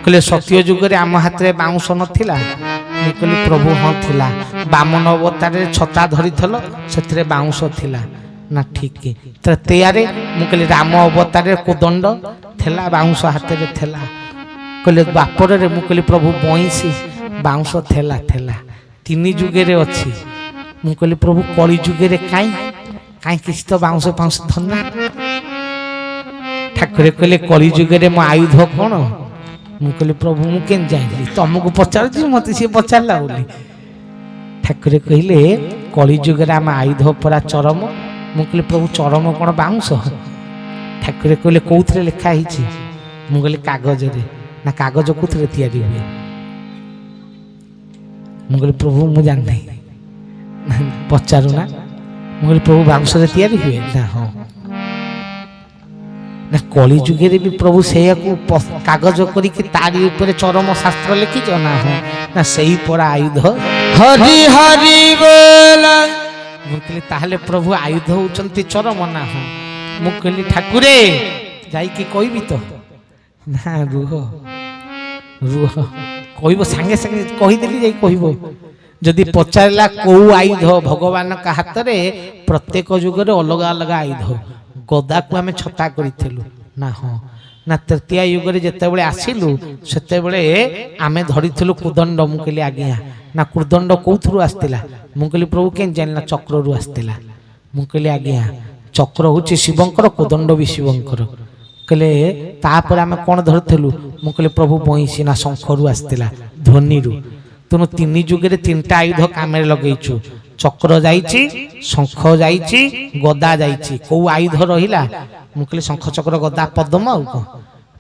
କହିଲେ ସତ୍ୟ ଯୁଗରେ ଆମ ହାତରେ ବାଉଁଶ ନଥିଲା? ମୁଁ କହିଲି ପ୍ରଭୁ ହଁ ଥିଲା। ବାମନ ଅବତାରରେ ଛତା ଧରିଥିଲ, ସେଥିରେ ବାଉଁଶ ଥିଲା। ନା ଠିକ। ତ୍ରେତୟାରେ? ମୁଁ କହିଲି ରାମ ଅବତାରରେ କୋଦଣ୍ଡ ଥିଲା, ବାଉଁଶ ହାତରେ ଥିଲା। କହିଲେ ଦ୍ୱାପରରେ? ମୁଁ କହିଲି ପ୍ରଭୁ ବଇଁଶୀ, ବାଉଁଶ ଥିଲା। 3 ଯୁଗରେ ଅଛି। ମୁଁ କହିଲି ପ୍ରଭୁ କଳି ଯୁଗରେ କାଇଁ କିଛି ତ ବାଉଁଶ ଫାଉଁଶ ଧରିନା? ଠାକୁରେ କହିଲେ କଳି ଯୁଗରେ ମୋ ଆୟୁଧ କଣ? ମୁଁ କହିଲି ପ୍ରଭୁ ମୁଁ କେମିତି ଜାଣିଲି? ତମକୁ ପଚାରୁଛି, ମତେ ସିଏ ପଚାରିଲା ବୋଲି। ଠାକୁରେ କହିଲେ କଳି ଯୁଗରେ ଆମ ଆୟୁଧ ପରା ଚରମ। ମୁଁ କହିଲି ପ୍ରଭୁ ଚରମ କଣ ବାଉଁଶ? ଠାକୁରେ କହିଲେ କୋଉଥିରେ ଲେଖା ହେଇଛି? ମୁଁ କହିଲି କାଗଜରେ। ନା କାଗଜ କୋଉଥିରେ ତିଆରି ହୁଏ? ମୁଁ କହିଲି ପ୍ରଭୁ ମୁଁ ଜାଣିନାହିଁ, ପଚାରୁନା। ମୁଁ କହିଲି ପ୍ରଭୁ ବାଉଁଶରେ ତିଆରି ହୁଏ? ନା ହଁ। ନା କଳି ଯୁଗରେ ବି ପ୍ରଭୁ ସେଇଆକୁ କାଗଜ କରିକି ତାରି ଉପରେ ଚରମ ଶାସ୍ତ୍ର ଲେଖିଛ? ନା ହଁ। ନା ସେଇ ପରା ଆୟୁଧ। ହରି ହରି ବୋଲ। ମୁଁ କହିଲି ତାହେଲେ ପ୍ରଭୁ ଆୟୁଧ ହଉଛନ୍ତି ଚରମ? ନା ହଁ। ମୁଁ କହିଲି ଠାକୁରେ ଯାଇକି କହିବି ତ? ନା ରୁହ କହିବ, ସାଙ୍ଗେ ସାଙ୍ଗେ କହିଦେଲି ଯାଇ କହିବ। ଯଦି ପଚାରିଲା କୋଉ ଆୟୁଧ ଭଗବାନଙ୍କ ହାତରେ? ପ୍ରତ୍ୟେକ ଯୁଗରେ ଅଲଗା ଅଲଗା ଆୟୁଧ। ଗଦାକୁ ଆମେ ଛତା କରିଥିଲୁ। ନା ହଁ। ନା ତୃତୀୟ ଯୁଗରେ ଯେତେବେଳେ ଆସିଲୁ ସେତେବେଳେ ଆମେ ଧରିଥିଲୁ କୁଦଣ୍ଡ। ମୁଁ କହିଲି ଆଜ୍ଞା। ନା କୁଦଣ୍ଡ କୋଉଥିରୁ ଆସିଥିଲା? ମୁଁ କହିଲି ପ୍ରଭୁ କେମିତି ଜାଣିଲା? ଚକ୍ରରୁ ଆସିଥିଲା। ମୁଁ କହିଲି ଆଜ୍ଞା। ଚକ୍ର ହଉଛି ଶିବଙ୍କର, କୁଦଣ୍ଡ ବି ଶିବଙ୍କର। କହିଲେ ତାପରେ ଆମେ କଣ ଧରିଥିଲୁ? ମୁଁ କହିଲି ପ୍ରଭୁ ବଇଁଶୀ। ନା ଶଙ୍ଖରୁ ଆସିଥିଲା, ଧ୍ୱନିରୁ। ତେଣୁ 3 ଯୁଗରେ 3ଟା ଆୟୁଧ କାମରେ ଲଗେଇଛୁ। ଚକ୍ର ଯାଇଛି, ଶଙ୍ଖ ଯାଇଛି, ଗଦା ଯାଇଛି। କୋଉ ଆୟୁଧ ରହିଲା? ମୁଁ କହିଲି ଶଙ୍ଖ ଚକ୍ର ଗଦା ପଦ୍ମ। ଆଉ କଣ?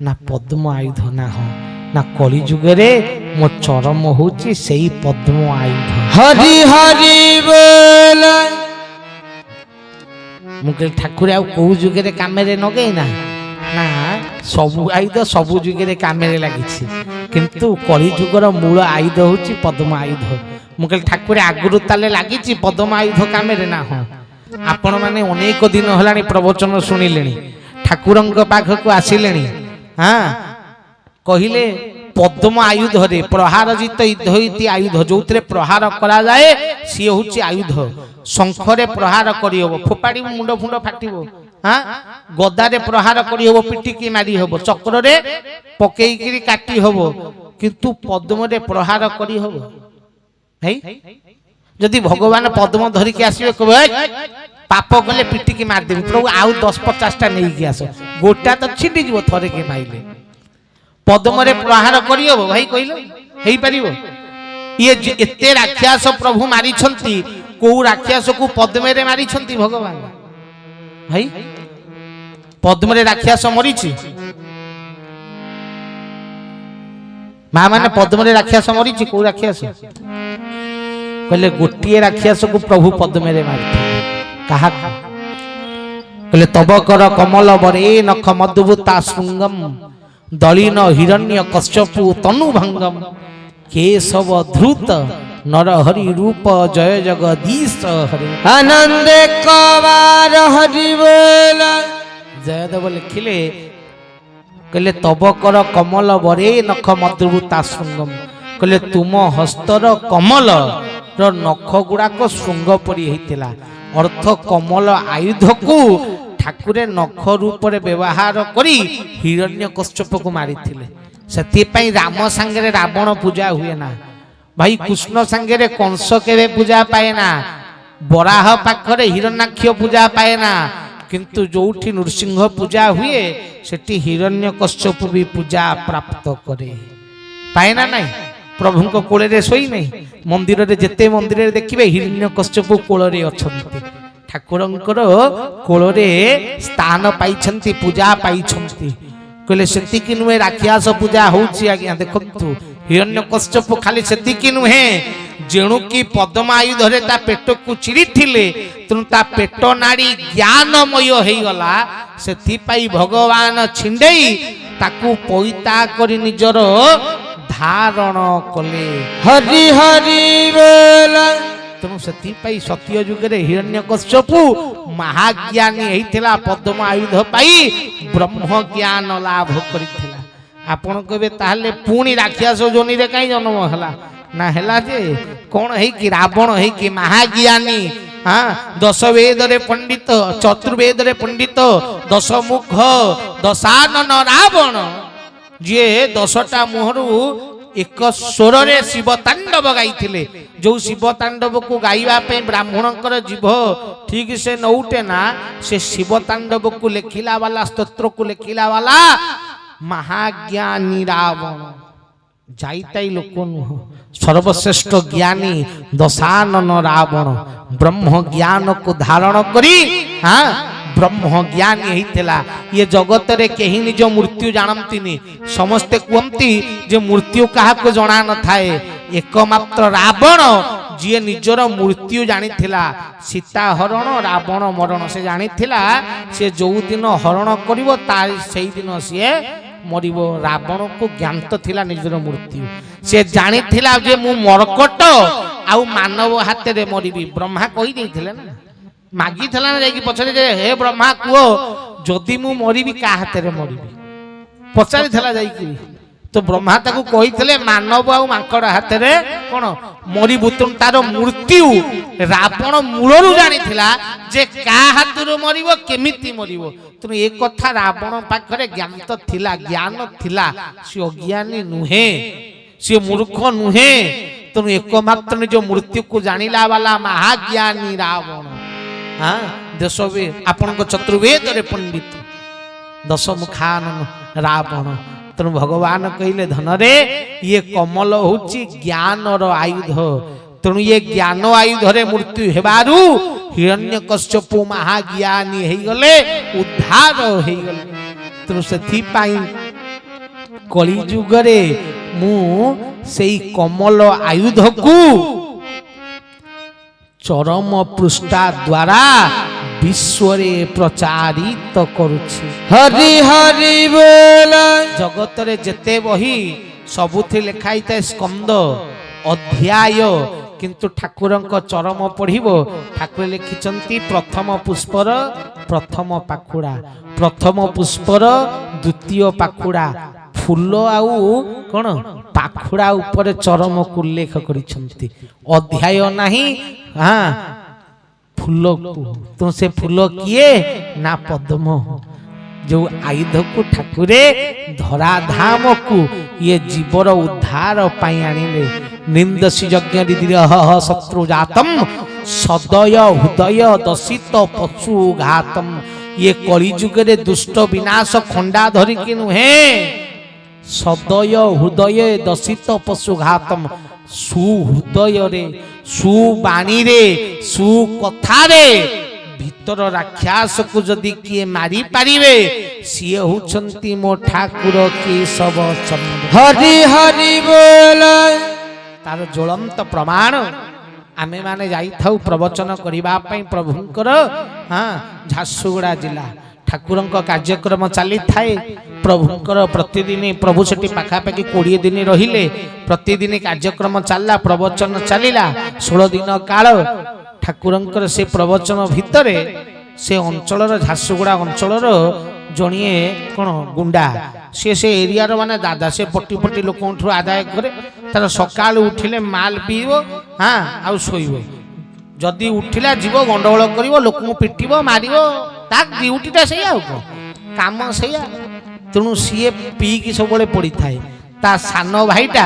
ନା ପଦ୍ମ ଆୟୁଧ। ନା ହଁ। ନା କଳି ଯୁଗରେ ମୋ ଚରମ ହଉଛି ସେଇ ପଦ୍ମ ଆୟୁଧ। ହରି ହରି ବୋଲ। ମୁଁ କହିଲି ଠାକୁର ଆଉ କୋଉ ଯୁଗରେ କାମରେ ନଗେଇନା? ନା ସବୁ ଆୟୁଧ ସବୁ ଯୁଗରେ କାମରେ ଲାଗିଛି, କିନ୍ତୁ କଳି ଯୁଗର ମୂଳ ଆୟୁଧ ହଉଛି ପଦ୍ମ ଆୟୁଧ। ମୁଁ କହିଲି ଠାକୁର ଆଗରୁ ତାହେଲେ ଲାଗିଛି ପଦ୍ମ ଆୟୁଧ କାମରେ? ନା ହଁ। ଆପଣ ମାନେ ଅନେକ ଦିନ ହେଲାଣି ପ୍ରବଚନ ଶୁଣିଲେଣି, ଠାକୁରଙ୍କ ପାଖକୁ ଆସିଲେଣି। ହଁ, କହିଲେ ପଦ୍ମ ଆୟୁଧରେ ପ୍ରହାର ଜିତ ୟୁଦ୍ଧ ଆୟୁଧ, ଯୋଉଥିରେ ପ୍ରହାର କରାଯାଏ ସିଏ ହଉଛି ଆୟୁଧ। ଶଙ୍ଖରେ ପ୍ରହାର କରିହବ, ଫୋପାଡ଼ିବ ମୁଣ୍ଡ ଫୁଣ୍ଡ ଫାଟିବ। ହଁ, ଗଦାରେ ପ୍ରହାର କରିହବ, ପିଟିକି ମାରି ହବ। ଚକ୍ରରେ ପକେଇକିରି କାଟି ହବ, କିନ୍ତୁ ପଦ୍ମରେ ପ୍ରହାର କରିହବ? ହେଇ ଯଦି ଭଗବାନ ପଦ୍ମ ଧରିକି ଆସିବେ, କହିବେ ପାପ କଲେ ପିଟିକି ମାରିଦେବି। ପ୍ରଭୁ ଆଉ 10-50ଟା ନେଇକି ଆସ, ଗୋଟା ତ ଛିଣ୍ଡିଯିବ ଥରେକେ। ମାଇଲେ ପଦ୍ମରେ ପ୍ରହାର କରିହବ ଭାଇ କହିଲ? ହେଇପାରିବ? ये एते राक्षस प्रभु मारी छंती को राक्षस को पद्मे रे मारी छंती भगवान भाई पद्म रे राक्षस मरी छी मां माने पद्म रे राक्षस मरी छी को राक्षस कहले गोटिए राक्षस को प्रभु पद्मे रे मारी कहा कहले तब कर कमल बरे नख मधुबुता शृंगम दलिन हिरण्य कश्यपु तनु भंगम केशव धृत नर हरि रूप जय जगदीश हरि आनंद कवार हरि बोल जयदेव लिखिले कहले तब कर कमल बरे नख मधुबुता शृंगम कहले तुम हस्तर कमल रो नख गुड़ाक शृंग परी होइतिला अर्थ कमल आयुध को ठाकुरे नख रूप व्यवहार करी हिरण्य कश्यप को मारी से राम सांगे रावण पूजा हुए ना भाई कृष्ण सांगे कंस के पूजा पाए ना बराह पाखरे हिरण्याक्ष पूजा पाए ना किंतु जोठी नृसिंह पूजा हुए सेठी हिरण्य कश्यप भी पूजा प्राप्त करे पाए ना नहीं प्रभु को कोल रे सोई नहीं मंदिर रे जेते मंदिर रे देखिबे हिरण्य कश्यप कोल रे अछंती ठाकुरंकर कोल रे स्थान पाइछंती पूजा पाइछंती कहले सेतिकी नुहे राक्षस पूजा होउची आज्ञा देखंतु हिरण्य कश्यप खाली सेतिकी नुहे जेणु की पद्मायुध रे ता पेट को चिरी थिले तुम ता पेट नाड़ी ज्ञानमय हेई गला सेति पाई भगवान छिंडेई ताकू पइता करी निजर धारण कले हरि हरि बोल तेणु से सत्य जुगे हिरण्य कश्यपु महाज्ञानी होता पद्म आयुध पाई ब्रह्म ज्ञान लाभ करथिला आपण कहबे ताहले पुणी राक्षस जोनी रे काई जन्म हला ना हला जे कोन है कि रावण है कि महाज्ञानी हाँ दश वेद रे पंडित चतुर्वेद रे पंडित दश मुख दशानन रावण जे 10टा मुहरु एक स्वर रे शिव तांडव गाइथिले जो शिव तांडव को गाइबा पे ब्राह्मणकर जीव ठीक से न उठे ना से शिव तांडव को लेखिला वाला स्तोत्र को लेखिला वाला महाज्ञानी रावण जाइताई लोक नुह सर्वश्रेष्ठ ज्ञानी दशानन रावण ब्रह्म ज्ञान को धारण करी हाँ ब्रह्म ज्ञानी होता ये जगत रे कहीं निज मृत्यु जानती समस्ते कहती जे मृत्यु क्या जना न थाए एकमात्र रावण जी निजर मृत्यु जानी सीता हरण रावण मरण से जानी से जो दिन हरण करिवो तार सेई दिन सी मरिबो रावण को ज्ञात थिला निजर मृत्यु से जानी जे मु मरकट आउ मानव हाथ रे मरिबी ब्रह्मा कहि देथिले ना मागी थला ना जाई पछरे जे हे ब्रह्मा कुओ जदि मु मरिबी का हाथ रे मरिबी पछारी थला जाई कि तो ब्रह्मा ताकू कहिथिले मानव आउ मांकड़ हाथ रे कोन मरिबु तुम तार मृत्यु रावण मूलरु जानी थिला जे का हाथ रो मरिबो केमिति मरिबो तुम एक कथा रावण पाखरे ज्ञान तो थिला ज्ञान थिला से अज्ञानी नुहे से मूर्ख नुहे तुम एकमात्र जो मृत्यु को जानिला वाला महाज्ञानी रावण हाँ देश आपण चतुर्वेद रे पंडित दश मुखानन रावण तेणु भगवान कहले धन रे ये कमल होची ज्ञान रो आयुध तेणु ये ज्ञान आयुध रे मृत्यु हेबारु हिरण्यकश्यपु महाज्ञानी हे गले उद्धार हे गले तेणु सेथि पाई कली जुग रे मु सेई कमल आयुध को चरम पृष्ठा द्वारा विश्वरे प्रचारित करुछि हरि हरि बोल जगत रे जेते बही सबुथि लिखाई था स्कंद अध्याय किंतु ठाकुरंक चरम पढ़िबो ठाकुर लिखिचंती प्रथम पुष्पर प्रथम पाखुड़ा प्रथम पुष्पर द्वितीय पाखुड़ा फूल आउ कौन पाखुड़ा ऊपर चरम को उल्लेख करिसंती अध्याय नहीं हाँ फूल तो से फूल किए ना पद्म जो आयुध को ठाकुरे धराधाम को ये जीवर उद्धार पाई आनिले निंदसी यज्ञ दिदिरह शत्रु जातम सदय हृदय दशित पशु घातम ये कली जुग रे दुष्ट विनाश खंडा धरिकी नुहे सदय हृदय दशित पशु घातम ସୁହୃଦୟରେ ସୁବାଣୀରେ ସୁକଥାରେ ଭିତର ରାକ୍ଷାସକୁ ଯଦି କିଏ ମାରି ପାରିବେ ସିଏ ହଉଛନ୍ତି ମୋ ଠାକୁର କେଶବ ଚନ୍ଦ୍ର। ହରି ହରି ବୋଲ। ତାର ଜ୍ୱଳନ୍ତ ପ୍ରମାଣ ଆମେ ମାନେ ଯାଇଥାଉ ପ୍ରବଚନ କରିବା ପାଇଁ ପ୍ରଭୁଙ୍କର ଝାରସୁଗୁଡ଼ା ଜିଲ୍ଲା ଠାକୁରଙ୍କ କାର୍ଯ୍ୟକ୍ରମ ଚାଲିଥାଏ। ପ୍ରଭୁଙ୍କର ପ୍ରତିଦିନ ପ୍ରଭୁ ସେଠି ପାଖାପାଖି 20 ଦିନ ରହିଲେ। ପ୍ରତିଦିନ କାର୍ଯ୍ୟକ୍ରମ ଚାଲିଲା, ପ୍ରବଚନ ଚାଲିଲା 16 ଦିନ କାଳ। ଠାକୁରଙ୍କର ସେ ପ୍ରବଚନ ଭିତରେ ସେ ଅଞ୍ଚଳର ଝାରସୁଗୁଡ଼ା ଅଞ୍ଚଳର ଜଣିଏ କ'ଣ ଗୁଣ୍ଡା ସେ ଏରିଆର ମାନେ ଦାଦା, ସେ ପଟି ପଟି ଲୋକଙ୍କଠୁ ଆଦାୟ କରେ। ତାର ସକାଳୁ ଉଠିଲେ ମାଲ ପିଇବ ଆଉ ଶୋଇବ। ଯଦି ଉଠିଲା ଯିବ ଗଣ୍ଡଗୋଳ କରିବ, ଲୋକଙ୍କୁ ପିଟିବ ମାରିବ। ତା ଡ୍ୟୁଟିଟା ସେଇଆ, ଆଉ କ'ଣ କାମ ସେଇଆ। ତେଣୁ ସିଏ ପିଇକି ସବୁବେଳେ ପଡ଼ିଥାଏ। ତା ସାନ ଭାଇଟା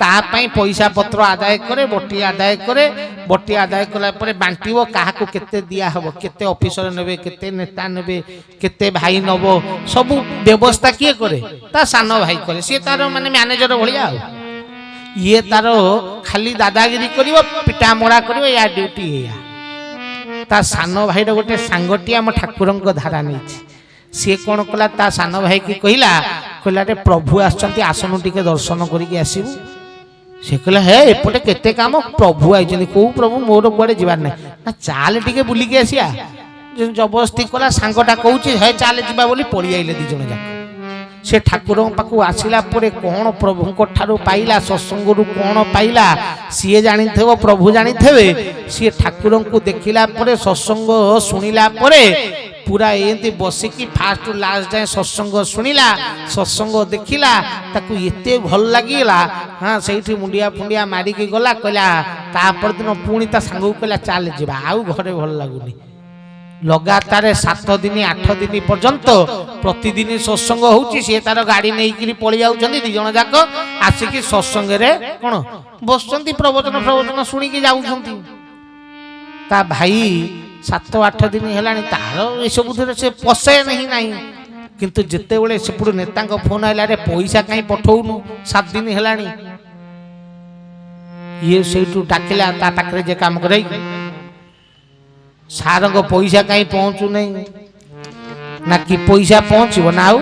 ତା ପାଇଁ ପଇସା ପତ୍ର ଆଦାୟ କରେ, ବଟି ଆଦାୟ କରେ। ବଟି ଆଦାୟ କଲା ପରେ ବାଣ୍ଟିବ, କାହାକୁ କେତେ ଦିଆହବ, କେତେ ଅଫିସର ନେବେ, କେତେ ନେତା ନେବେ, କେତେ ଭାଇ ନବ, ସବୁ ବ୍ୟବସ୍ଥା କିଏ କରେ? ତା ସାନ ଭାଇ କରେ। ସିଏ ତାର ମାନେ ମ୍ୟାନେଜର ଭଳିଆ ଆଉ। ଇଏ ତାର ଖାଲି ଦାଦାଗିରି କରିବ, ପିଟା ମରା କରିବ, ୟା ଡ୍ୟୁଟି ଏଇଆ। ତା ସାନ ଭାଇର ଗୋଟେ ସାଙ୍ଗଟି ଆମ ଠାକୁରଙ୍କ ଧାରା ନେଇଛି। ସିଏ କ'ଣ କଲା, ତା ସାନ ଭାଇକି କହିଲା ରେ ପ୍ରଭୁ ଆସିଛନ୍ତି, ଆସନୁ ଟିକେ ଦର୍ଶନ କରିକି ଆସିବୁ। ସେ କହିଲା ହେ ଏପଟେ କେତେ କାମ, ପ୍ରଭୁ ଆଇଛନ୍ତି। କୋଉ ପ୍ରଭୁ? ମୋର କୁଆଡ଼େ ଯିବାର ନାହିଁ। ନା ଚାଲେ ଟିକେ ବୁଲିକି ଆସିବା। ଜବରଦସ୍ତି କଲା, ସାଙ୍ଗଟା କହୁଛି ହେ ଚାଲେ ଯିବା ବୋଲି ପଳେଇ ଆଇଲେ 2 ଜଣ ଯାକ। ସେ ଠାକୁରଙ୍କ ପାଖକୁ ଆସିଲା ପରେ କ'ଣ ପ୍ରଭୁଙ୍କ ଠାରୁ ପାଇଲା, ସତ୍ସଙ୍ଗରୁ କ'ଣ ପାଇଲା ସିଏ ଜାଣିଥିବ, ପ୍ରଭୁ ଜାଣିଥିବେ। ସିଏ ଠାକୁରଙ୍କୁ ଦେଖିଲା ପରେ, ସତ୍ସଙ୍ଗ ଶୁଣିଲା ପରେ ପୁରା ଏମିତି ବସିକି ଫାଷ୍ଟ ଲାଷ୍ଟ ଯାଏଁ ସତ୍ସଙ୍ଗ ଶୁଣିଲା, ସତ୍ସଙ୍ଗ ଦେଖିଲା। ତାକୁ ଏତେ ଭଲ ଲାଗିଲା, ସେଇଠି ମୁଣ୍ଡିଆ ଫୁଣ୍ଡିଆ ମାରିକି ଗଲା। କହିଲା ତା ପରଦିନ ପୁଣି ତା ସାଙ୍ଗକୁ କହିଲା ଚାଲେ ଯିବା, ଆଉ ଘରେ ଭଲ ଲାଗୁନି। ଲଗାତାର 7 ଦିନ 8 ଦିନ ପର୍ଯ୍ୟନ୍ତ ପ୍ରତିଦିନ ସତ୍ସଙ୍ଗ ହଉଛି। ସିଏ ତାର ଗାଡ଼ି ନେଇକିରି ପଳେଇ ଯାଉଛନ୍ତି। 2 ଜଣ ଯାକ ଆସିକି ସତ୍ସଙ୍ଗରେ କ'ଣ ବସୁଛନ୍ତି, ପ୍ରବଚନ ଶୁଣିକି ଯାଉଛନ୍ତି। ତା ଭାଇ 7-8 ଦିନ ହେଲାଣି ତାର ଏସବୁଥିରେ ସେ ପଶେ ନାହିଁ। କିନ୍ତୁ ଯେତେବେଳେ ସେପଟୁ ନେତାଙ୍କ ଫୋନ୍ ଆଇଲା, ରେ ପଇସା କାହିଁ ପଠଉନୁ, 7 ଦିନ ହେଲାଣି। ଇଏ ସେଇଠୁ ଡାକିଲା ତା ପାଖରେ ଯେ କାମ କରେ, ସାରଙ୍କ ପଇସା କାହିଁ ପହଞ୍ଚୁ ନାହିଁ? ନା କି ପଇସା ପହଞ୍ଚିବ ନା? ଆଉ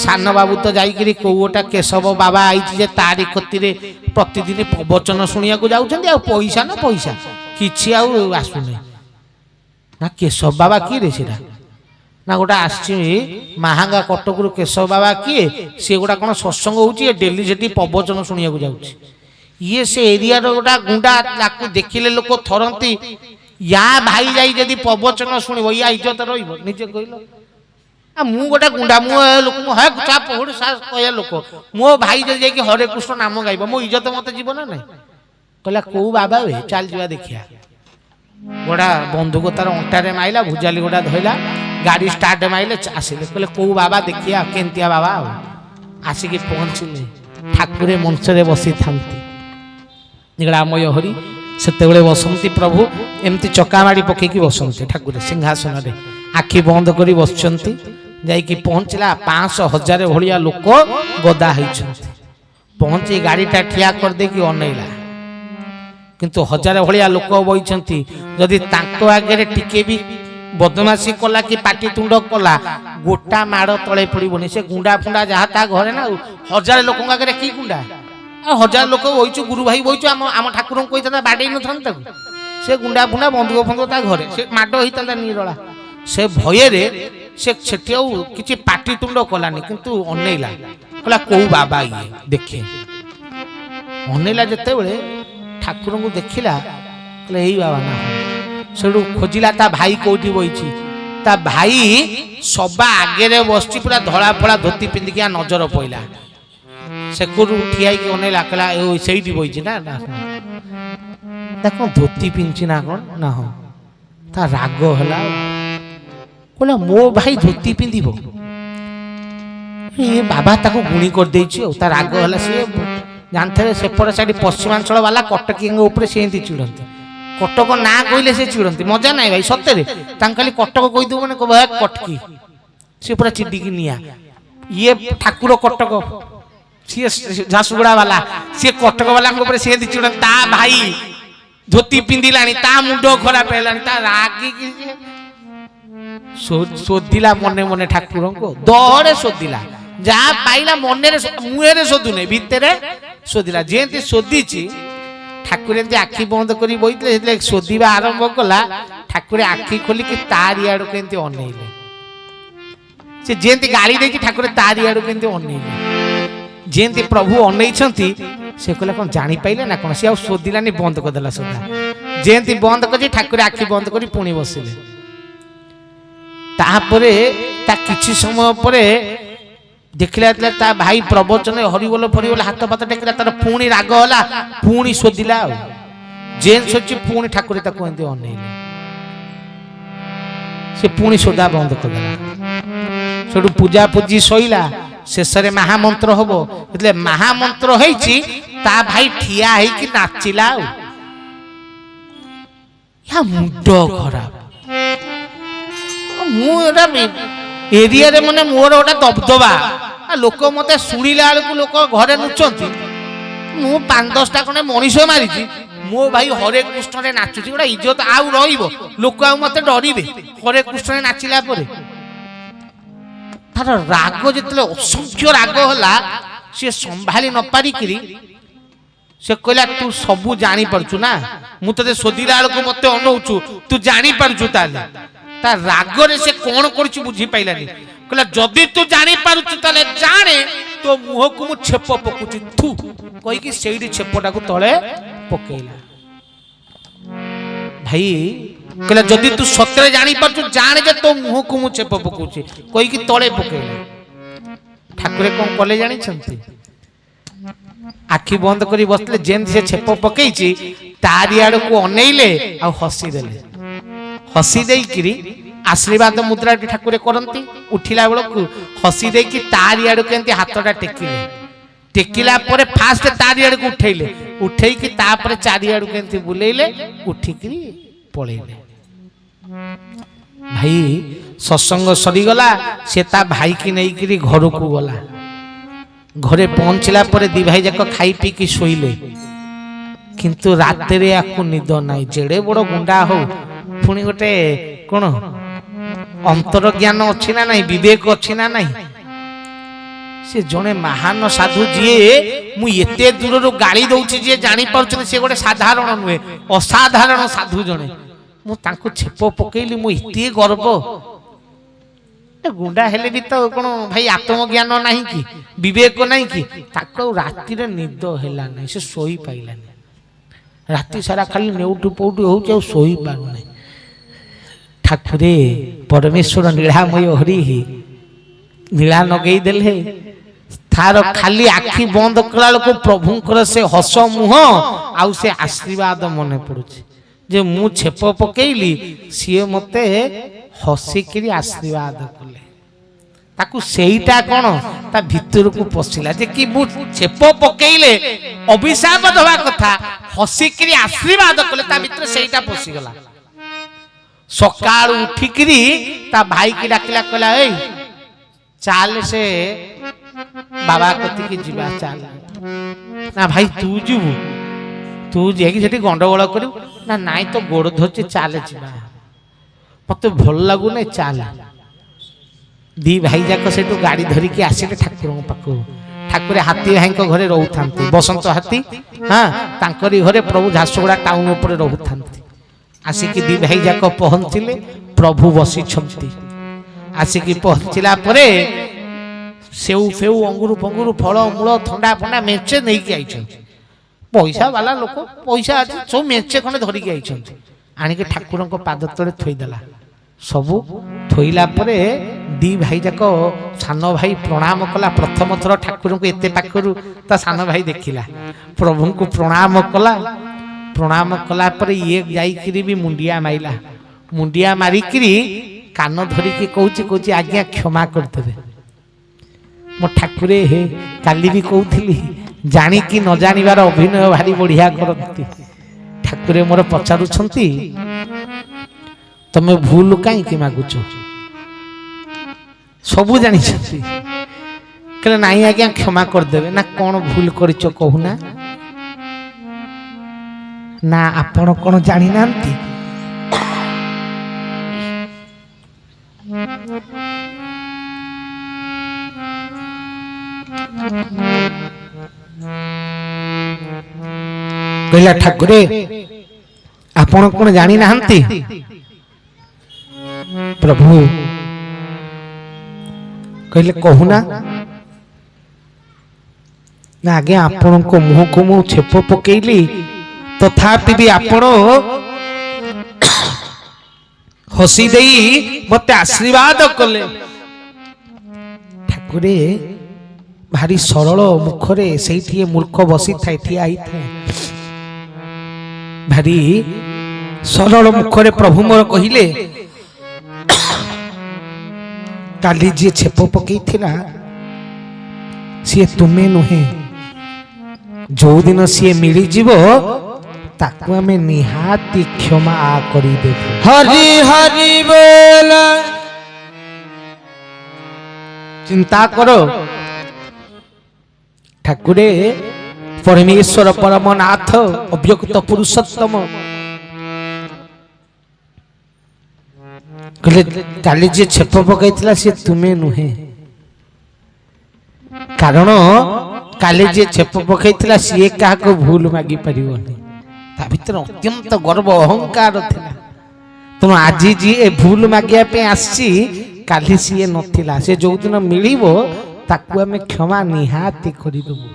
ସାନ ବାବୁ ତ ଯାଇକିରି କୋଉ ଗୋଟା କେଶବ ବାବା ଆଇଛି ଯେ ତାରି କତିରେ ପ୍ରତିଦିନ ପ୍ରବଚନ ଶୁଣିବାକୁ ଯାଉଛନ୍ତି। ଆଉ ପଇସା ନା ପଇସା କିଛି ଆଉ ଆସୁନି। ନା କେଶବ ବାବା କିଏ ରେ ସେଟା? ନା ଗୋଟା ଆସିଛି ମାହାଙ୍ଗା କଟକରୁ କେଶବ ବାବା କିଏ? ସିଏ ଗୋଟା କ'ଣ ସତ୍ସଙ୍ଗ ହଉଛି, ଡେଲି ସେଠି ପ୍ରବଚନ ଶୁଣିବାକୁ ଯାଉଛି। ଇଏ ସେ ଏରିଆର ଗୋଟା ଗୁଣ୍ଡା, ତାକୁ ଦେଖିଲେ ଲୋକ ଥରନ୍ତି। ୟା ଭାଇ ଯାଇ ଯଦି ପ୍ରବଚନ ଶୁଣିବ, ୟା ଇଜ୍ଜତ ରହିବ? ନିଜେ କହିଲ। ମୁଁ ଗୋଟେ ଗୁଣ୍ଡା, ମୁଁ ଲୋକଙ୍କୁ ହେ ଚାପ କହିବା ଲୋକ, ମୋ ଭାଇ ଯଦି ଯାଇକି ହରେ କୃଷ୍ଣ ନାମ ଗାଇବ, ମୋ ଇଜ୍ଜତ ମତେ ଯିବ ନା ନାହିଁ? କହିଲା କୋଉ ବାବା ବେ, ଚାଲ ଯିବା ଦେଖିବା। ଗୋଟା ବନ୍ଧୁକ ତାର ଅଣ୍ଟାରେ ମାଇଲା, ଭୁଜାଲି ଗୋଟା ଧଇଲା, ଗାଡ଼ି ଷ୍ଟାର୍ଟ ମାଇଲେ, ଆସିଲେ। କହିଲେ କୋଉ ବାବା ଦେଖିବା, କେନ୍ତିଆ ବାବା। ଆଉ ଆସିକି ପହଞ୍ଚିଲେ, ଠାକୁରେ ମଞ୍ଚରେ ବସିଥାନ୍ତି। ନୀଳାମୟ ହରି ସେତେବେଳେ ବସନ୍ତି ପ୍ରଭୁ, ଏମିତି ଚକାମାଡ଼ି ପକେଇକି ବସନ୍ତି ଠାକୁର ସିଂହାସନରେ, ଆଖି ବନ୍ଦ କରି ବସିଛନ୍ତି। ଯାଇକି ପହଞ୍ଚିଲା, 500-1000 ଭଳିଆ ଲୋକ ଗଦା ହେଇଛନ୍ତି। ପହଞ୍ଚି ଗାଡ଼ିଟା ଠିଆ କରିଦେଇକି ଅନେଇଲା, କିନ୍ତୁ 1000 ଭଳିଆ ଲୋକ ବଇଛନ୍ତି। ଯଦି ତାଙ୍କ ଆଗରେ ଟିକେ ବି ବଦମାସି କଲା କି ପାଟିତୁଣ୍ଡ କଲା, ଗୋଟା ମାଡ଼ ତଳେ ପଡ଼ିବନି। ସେ ଗୁଣ୍ଡା ଫୁଣ୍ଡା ଯାହା ତା ଘରେ ନା, ଆଉ 1000 ଲୋକଙ୍କ ଆଗରେ କି ଗୁଣ୍ଡା? 1000 ଲୋକ ବଇଛୁ, ଗୁରୁ ଭାଇ ବଇଛୁ, ଆମ ଠାକୁରଙ୍କୁ କହିଥାନ୍ତା ବାଡ଼େଇ ନଥାନ୍ତା ତାକୁ। ସେ ଗୁଣ୍ଡା ଫୁଣ୍ଡା ବନ୍ଧୁକ ଫନ୍ଧୁକ ତା ଘରେ, ସେ ମାଡ଼ ହେଇଥାନ୍ତା ନିରଳା। ସେ ଭୟରେ ସେ ସେଠି ଆଉ କିଛି ପାଟିତୁଣ୍ଡ କଲାନି, କିନ୍ତୁ ଅନେଇଲା। କହିଲା କୋଉ ବାବା ଇଏ ଦେଖେ। ଅନେଇଲା ଯେତେବେଳେ ଠାକୁରଙ୍କୁ ଦେଖିଲା, କହିଲା ଏଇ ବାବା ନା। ସେଠୁ ଖୋଜିଲା ତା ଭାଇ କୋଉଠି ବଇଛି। ତା ଭାଇ ସବା ଆଗରେ ବସିଛି, ପୁରା ଧଳା ଫଳା ଧୋତି ପିନ୍ଧିକି। ନଜର ପଇଲା, ସେକରୁ ଠିଆ ହେଇକି ଅନେଇଲା, କହିଲା ସେଇଠି ବଇଛି ନା। ତା କ'ଣ ଧୋତି ପିନ୍ଧିଛି ନା କ'ଣ? ନା ହଁ। ତା ରାଗ ହେଲା, କହିଲା ମୋ ଭାଇ ଧୋତି ପିନ୍ଧିବ? ଏ ବାବା ତାକୁ ଗୁଣି କରିଦେଇଛି। ଆଉ ତା ରାଗ ହେଲା। ସିଏ ଜାଣିଥିବେ ସେପଟ ସାଇଡ୍ ପଶ୍ଚିମାଞ୍ଚଳ ବାଲା କଟକୀଙ୍କ ଉପରେ ସେ ଏମିତି ଚିଡ଼ନ୍ତି। କଟକ ନାଁ କହିଲେ ସେ ଚିଡ଼ନ୍ତି, ମଜା ନାହିଁ ଭାଇ ସତରେ। ତାଙ୍କୁ ଖାଲି କଟକ କହିଦେବୁ ମାନେ କହିବ କଟକୀ, ସେ ପୁରା ଚିଡ଼ିକି ନିଆଁ। ଇଏ ଠାକୁର କଟକ, सी झारसुगुड़ा वाला सी कटक वाला सी चिड़ा ता भाई धोती पिंधिला ता मुंड खराब है रागी शोधिला मने मने ठाकुर को दौड़े शोधिला जहाँ पाइला मन मुहे शोधुने भितर शोधिला जेमती शोधिची ठाकुर एमती आखि बंद कर बही शोधिबा आरंभ कला ठाकुर आखि खोलिकी तारी आड़ के अनैले से जेमती गाड़ी देखी ठाकुर तारी आड़ के अनैले जेमती प्रभु अनैछंती से कहला कौन जानी पाइले ना कौन सी शोधिलानी बंद करदेला सोधा जेमती बंद कर ठाकुर आखि बंद कर पुणी बसिले तापरे ता किछि समय परे देखला ता भाई प्रवचन हरिबोल फरिबोल हाथ पात टेकला तार पुणी राग होला पुणी शोधिला जेन सोची पुणी ठाकुर ताको एंती अनैले से पुणी शोधा बंद करदेला सेठू पूजा पूजी सइला शेष रे महामंत्र हबो એટલે महामंत्र होईची ता भाई ठिया हेकी नाचिला या मुंडो खराब मु एरिया रे माने मोर गोटा दबदबा लोक मते शुणिला बेलू लोक घरे नुचंती मु 5-10टा कोने मनीष मारिची मो भाई हरे कृष्ण रे नाचुची गोटा इज्जत आउ रहिबो लोक आ मते डरिबे हरे कृष्ण रे नाचिला परे तार राग जितले असंख्य राग होला से संभाली न पारिकरी से कहला तू सबू जानी पड़छु ना मु तते सोदिला बेलू मते अनौछु तू जानी पड़छु ताले ता राग रे से कोन करछि बुझी पाइलानी कहला जदी तू जानी पारुछु ताले जाने तो मुह को मु छेप पकुछि थू कहि कि सेइडी छेपटा को तळे पकेइला भाई कहला जदी तू सत्य जानी पारुछु जाने जे तो मुह को मु छेप पकुछि कहि कि तळे पकेइला ठाकुरे कोन कले जानि छंती आखि बंद करी बसले जेन से छेप पकेइछि तारी आड़ को अनैले आ हसी देले हसी देकी आशीर्वाद मुद्रा ठाकुर करती उठिला बेलू हसी देकी तारी आड़ के हाथटा टेकिले टेकिला परे फास्ट तारी आड़ को उठेले उठेकी तापर चारि आड़ के बुलेले उठिकी पळेले भाई सत्संग सरीगला से ता भाई की नहीं घर को गला घरे पहुंचला परे दी भाई जाक खाई पी की शोइले किंतु रात रे आकु निद नाई जेड़े बड़ गुंडा हो पुणी गोटे कौन अंतर ज्ञान अच्छी ना नहीं विवेक अच्छी ना नहीं से जने महान साधु जी मुझे दूर गाड़ी दौची जी जानी पार्छ से गोटे साधारण नुहे असाधारण साधु जने मुझे छेप पकेली मुझे गर्व गुंडा हेले भी तो कौन भाई आत्मज्ञान नहीं कि विवेक नहीं कि राति निद है नहीं से शोई पाइलानी राति सारा खाली नेउटू पौटू हो शोई पार नहीं ठाकुरे परमेश्वर नीलामय हरि नीला नगई देले थार खाली आखि बंद कला को प्रभुंकर से हस मुह आउ से आशीर्वाद मन पड़ुछि जे मु छेप पकेइली सी मते हसिकी आशीर्वाद कले ताकू सेईटा कोन ता भितर को पसिला जे कि मु छेप पकेइले अभिशाप दवा कथा हसिकी आशीर्वाद कले ता भितर सेईटा पसि गला सकाळ उठिकरी ता भाई की डाकिला कहला ए चाल से बाबा कति की जीवा चाल ना भाई तू जीवु तू जेकी सेठी गंडगोळ करू ना नाई तो गोड़ धरछि चाल जीवा मते भल लागु नै चाल दी भाई जाक सेठू गाड़ी धरी के आसिले ठाकुर पाखु ठाकुर हाथी भाई घरे रहउथांती बसंत हाथी हां तांकरी घरे प्रभु झारसुगुड़ा टाउन ऊपर रहउथांती आसिकी दी भाई जाक पहुंचले प्रभु बसी छंती आसिकी पहुंचला परे सेउ फेउ अंगुरु पंगुरु फल मूल थंडा फंडा मेचे नहीं के आइछन पैसा वाला लोक पैसा अछि सब मेचे खने धरी के आइछन आनी के ठाकुर को पाद तले थोई देला सबु थोइला परे दी भाई जाक सान भाई प्रणाम कला प्रथम थर ठाकुर को एते पाखरु ता सान भाई देखिला प्रभु को प्रणाम कला परे ये जाई करी भी मुंडिया मारी करी कान धरी के कहूची आज्ञा क्षमा कर देबे मो ठाकुरे हे काली भी कहूली जानी कि न जानिबार अभिनय भारी बढ़िया करती ठाकुरे मोर पचारुछंती तमे भूल कहीं मागुच सबू जानी कहले नहीं आज्ञा क्षमा करदेवे ना कौन भूल करिच कहूना ना आपण कौन जानी नांती कहला ठाकुरे आपण कौन जानी नांती प्रभु कहले कहूना ना आगे आपण को मुह को मु छेप पकेली तथापि भी आपण हसी देई मते आशीर्वाद कले ठाकुरे भारी सरल मुखरे सेठी मूर्ख बसी थाई ठिया आई थाए भारी सरल मुखरे प्रभु मोर कहिले काली जी छेप पकई थिला सी तुमे नुहे जो दिन सी मिली जीवो ताकू आमे निहाती क्षमा करी देबो हरि हरि बोल चिंता करो ठाकुरे परमेश्वर परमनाथ अव्यक्त पुरुषोत्तम कहले काली जे छेप पकईथिला से तुमे नुहे कारण काली जे छेप पकईथिला से काहा को भूल मागी परिबोनी ता भीतर अत्यंत गर्व अहंकार थिला तुम आज जी ए भूल मागिया पे आसी काली सी नथिला से जो दिन मिलिबो ताकू आमे क्षमा निहाती करि देबो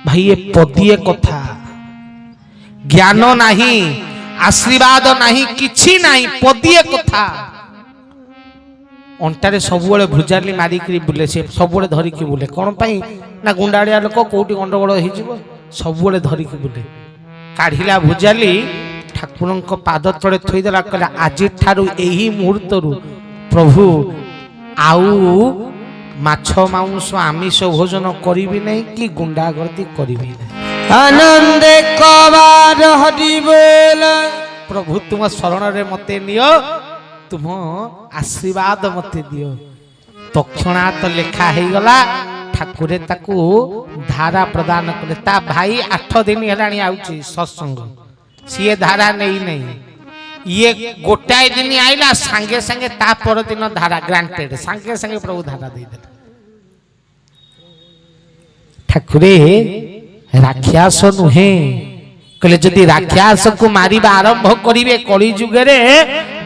भाई ये पदिए कथा ज्ञान नहीं आशीर्वाद नहीं किछि नहीं पदिए कथा अंटारे सबुबले भुजाली मारिकी बुले से सबुबले धरिकी बुले कौन पाई ना गुंडाड़िया लोक कोटी गंडगोल हो सबुबले धरिकी बुले काढ़िला भुजाली ठाकुर पाद तले थईदेला कहला आज ठारू एही मुहूर्त प्रभु आउ माछ मांस आमिष भोजन करी नहीं कि गुंडागर्दी करी नहीं आनंद कबार हरि बोल प्रभु तुम शरण रे मते नियो तुम आशीर्वाद मते दियो तक्षणा तो लेखा है गला ठाकुरे ताकू धारा प्रदान कले ता भाई 8 दिन हेलाणी आउची सत्संग सीए धारा नहीं नहीं ये गोटाए दिन आइला संगे संगे ता पर दिन धारा ग्रांटेड संगे संगे प्रभु धारा दे दे ठाकुरे राक्षस नुहे कहले जदि राक्षस को मारिबा आरंभ करिवे कली जुगरे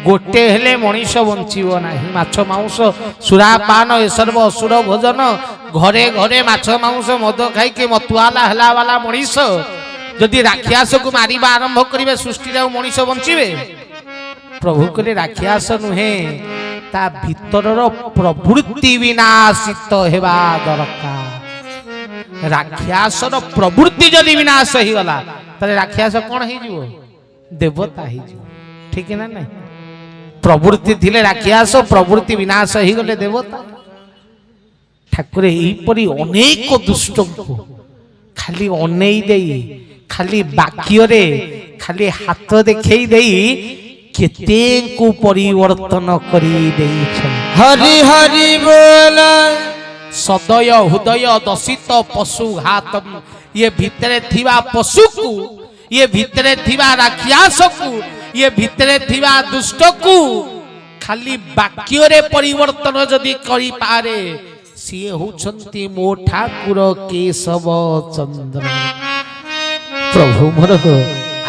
गोटे हेले मनीष बंचिबो नाही माछ मांस सुरापान ए सर्व असुर भोजन घरे घरे माछ मांस मद खाई के मतुआला हला वाला मनीष जदि राक्षस को मारिबा आरंभ करिवे सृष्टि रे मनीष बंचिबे प्रभु कहले राक्षस नुहे ता भीतरर प्रवृत्ति विनाशित हेबा दरकार राक्षसर प्रवृत्ति जदि विनाश ही गला तले राक्षस कोन ही जीवो देवता ही जीवो ठीक है ना नहीं प्रवृत्ति थिले राक्षस प्रवृत्ति विनाश ही गले देवता ठाकुर एही परी अनेक दुष्ट को खाली अनेई देई खाली बाक्यरे खाली हाथ देखई देई केते को परिवर्तन करी देई छन हरि हरि बोल सदय हृदय दशित पशु घातम ये भितरे थिबा पशु को ये भितरे थिबा राक्षस को ये भितरे थिबा दुष्ट को खाली वाक्य रे परिवर्तन जदि करि पारे सिए होछंती मो ठाकुर केशव चंद्र प्रभु मोर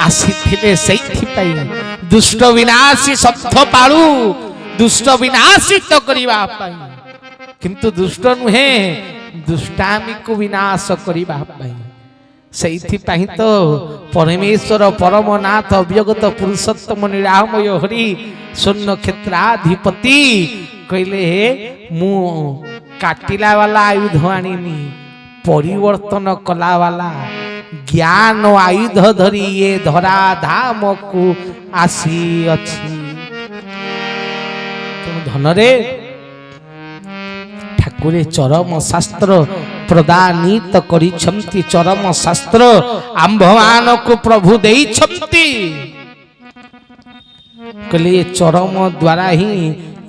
आसीथिले सैथि पाई दुष्ट विनाशी शब्द पाळू दुष्ट विनाशित करिबा पाई किंतु दुष्ट नुहे दुष्टामी को विनाश करिबा पाई सैथि पाई तो परमेश्वर परमनाथ अव्यक्त पुरुषोत्तम निरामय हरि शून्य क्षेत्राधिपति कहले मु काटिला वाला आयुध आनिनी परिवर्तन कला वाला ज्ञान आयुध धरी ये धरा धाम को आसी अछि धन रे ठाकुरे चरम शास्त्र प्रदानित करिछंती चरम शास्त्र आंभमान को प्रभु देइछंती कहले चरम द्वारा ही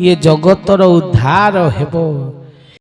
ये जगतर उद्धार हेबो